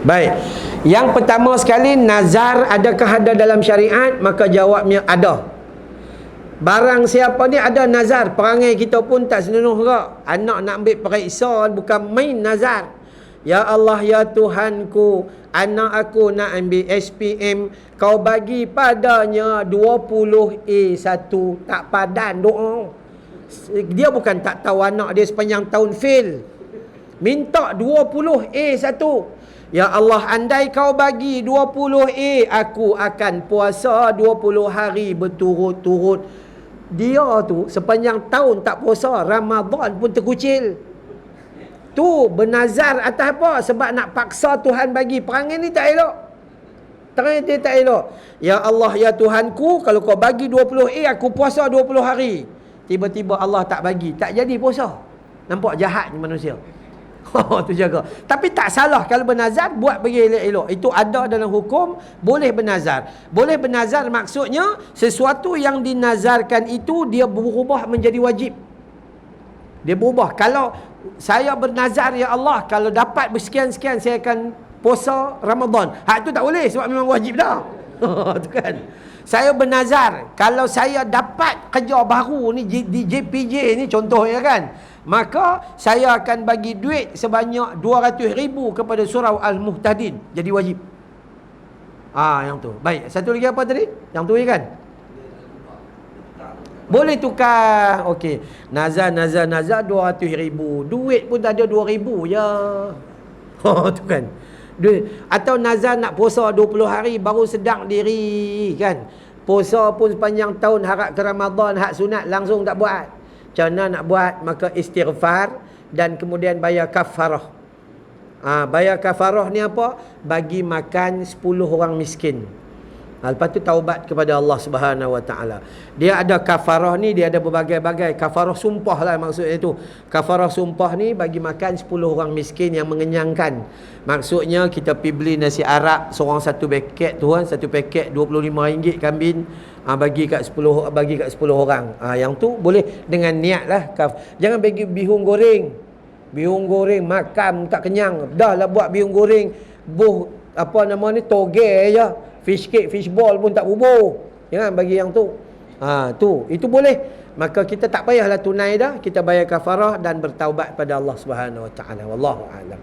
Baik. Yang pertama sekali, nazar adakah ada dalam syariat? Maka jawabnya ada. Barang siapa ni ada nazar, perangai kita pun tak senonoh ke? Anak nak ambil periksa bukan main nazar. Ya Allah, ya Tuhanku, anak aku nak ambil SPM, kau bagi padanya 20A1. Tak padan doa. Dia bukan tak tahu anak dia sepanjang tahun fail. Minta 20A1. Ya Allah, andai kau bagi 20 aku akan puasa 20 hari berturut-turut. Dia tu sepanjang tahun tak puasa, Ramadan pun terkucil. Tu bernazar atas apa? Sebab nak paksa Tuhan bagi. Perangai ni tak elok. Perangai dia tak elok. Ya Allah, ya Tuhanku, kalau kau bagi 20 aku puasa 20 hari. Tiba-tiba Allah tak bagi, tak jadi puasa. Nampak jahat ni manusia. Tu jaga. Tapi tak salah kalau bernazar buat bagi elok-elok. Itu ada dalam hukum, boleh bernazar. Boleh bernazar maksudnya sesuatu yang dinazarkan itu dia berubah menjadi wajib. Dia berubah. Kalau saya bernazar, ya Allah, kalau dapat bersekian-sekian saya akan puasa Ramadan. Hak tu tak boleh sebab memang wajib dah. Tu kan. Saya bernazar kalau saya dapat kerja baru ni di JPJ ni contohnya kan, maka saya akan bagi duit sebanyak 200,000 kepada surau Al-Muhtadin. Jadi wajib. Yang tu. Baik, satu lagi apa tadi? Yang tu kan? Boleh tukar. Okey. Nazar 200,000. Duit pun tak ada 2,000 je. Tu kan. Duit. Atau nazar nak puasa 20 hari baru sedang diri kan. Puasa pun sepanjang tahun harap ke Ramadan, hak sunat langsung tak buat. Macam mana nak buat? Maka istighfar dan kemudian bayar kafarah. Bayar kafarah ni apa? Bagi makan 10 orang miskin. Lepas tu taubat kepada Allah Subhanahu Wa Taala. Dia ada kafarah ni, dia ada berbagai-bagai. Kafarah sumpah lah maksudnya itu. Kafarah sumpah ni bagi makan 10 orang miskin yang mengenyangkan. Maksudnya kita pergi beli nasi Arab seorang satu paket tu kan, satu paket RM25 kambing, bagi kat 10 orang. Yang tu boleh dengan niat lah. Jangan bagi bihun goreng. Bihun goreng makan tak kenyang. Dah lah buat bihun goreng toge je. Fish cake, fish ball pun tak bubur. Jangan bagi yang tu. Itu boleh. Maka kita tak payahlah tunai dah, kita bayar kafarah dan bertaubat pada Allah Subhanahu Wa Taala. Wallahu a'lam.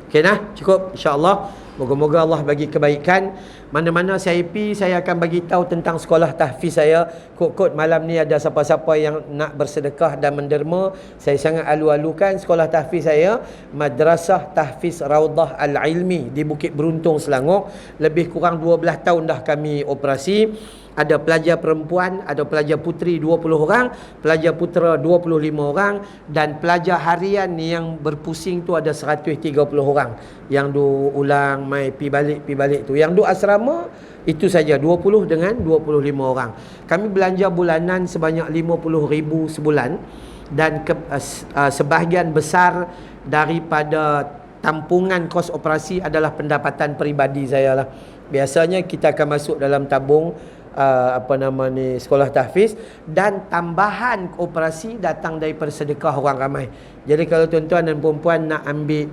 Okey nah, cukup insya-Allah. Moga-moga Allah bagi kebaikan. Mana-mana saya pergi, saya akan bagi tahu tentang sekolah tahfiz saya. Kod-kod malam ni ada siapa-siapa yang nak bersedekah dan menderma, saya sangat alu-alukan sekolah tahfiz saya, Madrasah Tahfiz Raudah Al-Ilmi di Bukit Beruntung, Selangor. Lebih kurang 12 tahun dah kami operasi. Ada pelajar perempuan, ada pelajar puteri 20 orang, pelajar putera 25 orang, dan pelajar harian yang berpusing tu ada 130 orang. Yang ulang mai pi balik tu. Yang asrama itu saja 20 dengan 25 orang. Kami belanja bulanan sebanyak 50,000 sebulan, dan sebahagian besar daripada tampungan kos operasi adalah pendapatan peribadi saya lah. Biasanya kita akan masuk dalam tabung sekolah tahfiz, dan tambahan operasi datang daripada sedekah orang ramai. Jadi kalau tuan-tuan dan puan-puan nak ambil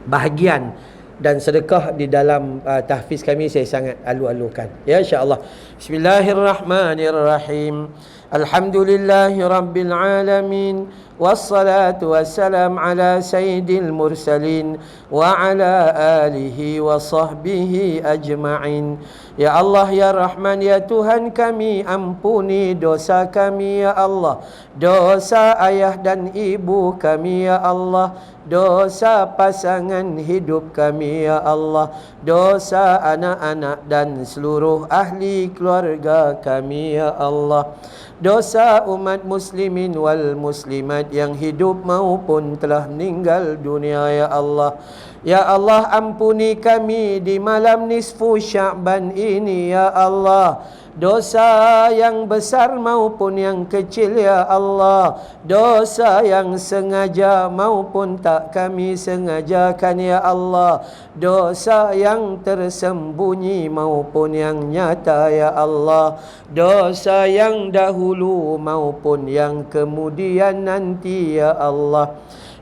bahagian dan sedekah di dalam tahfiz kami, saya sangat alu-alukan. Ya, insya-Allah. Bismillahirrahmanirrahim. Alhamdulillahi rabbil alamin. Wassalatu wassalam ala sayyidil mursalin wa ala alihi wa sahbihi ajma'in. Ya Allah, ya Rahman, ya Tuhan kami, ampuni dosa kami ya Allah, dosa ayah dan ibu kami ya Allah, dosa pasangan hidup kami ya Allah, dosa anak-anak dan seluruh ahli keluarga kami ya Allah, dosa umat muslimin wal muslimat yang hidup maupun telah meninggal dunia ya Allah. Ya Allah, ampuni kami di malam nisfu Sya'ban ini ya Allah, dosa yang besar maupun yang kecil ya Allah, dosa yang sengaja maupun tak kami sengajakan ya Allah, dosa yang tersembunyi maupun yang nyata ya Allah, dosa yang dahulu maupun yang kemudian nanti ya Allah.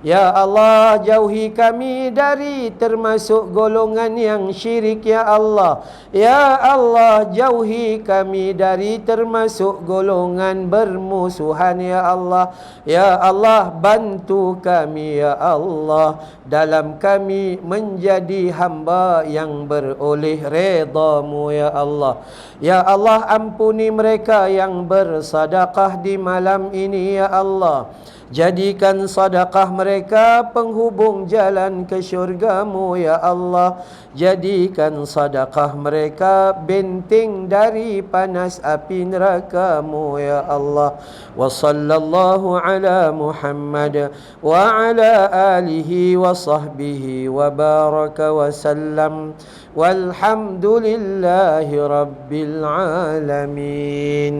Ya Allah, jauhi kami dari termasuk golongan yang syirik ya Allah. Ya Allah, jauhi kami dari termasuk golongan bermusuhan ya Allah. Ya Allah, bantu kami ya Allah dalam kami menjadi hamba yang beroleh redha-Mu ya Allah. Ya Allah, ampuni mereka yang bersedekah di malam ini ya Allah. Jadikan sedekah mereka penghubung jalan ke syurga-Mu ya Allah. Jadikan sedekah mereka benteng dari panas api neraka-Mu ya Allah. Wa sallallahu ala Muhammad wa ala alihi wa sahbihi wa baraka wa sallam. Walhamdulillahi rabbil alamin.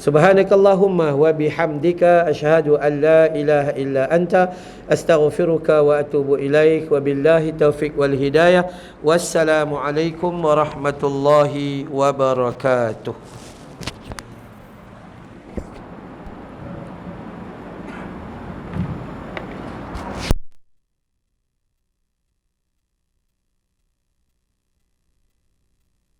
Subhanakallahumma wa bihamdika asyhadu an la ilaha illa anta astaghfiruka wa atubu ilaik. Wa billahi taufiq wal hidayah. Wassalamu alaikum warahmatullahi wabarakatuh.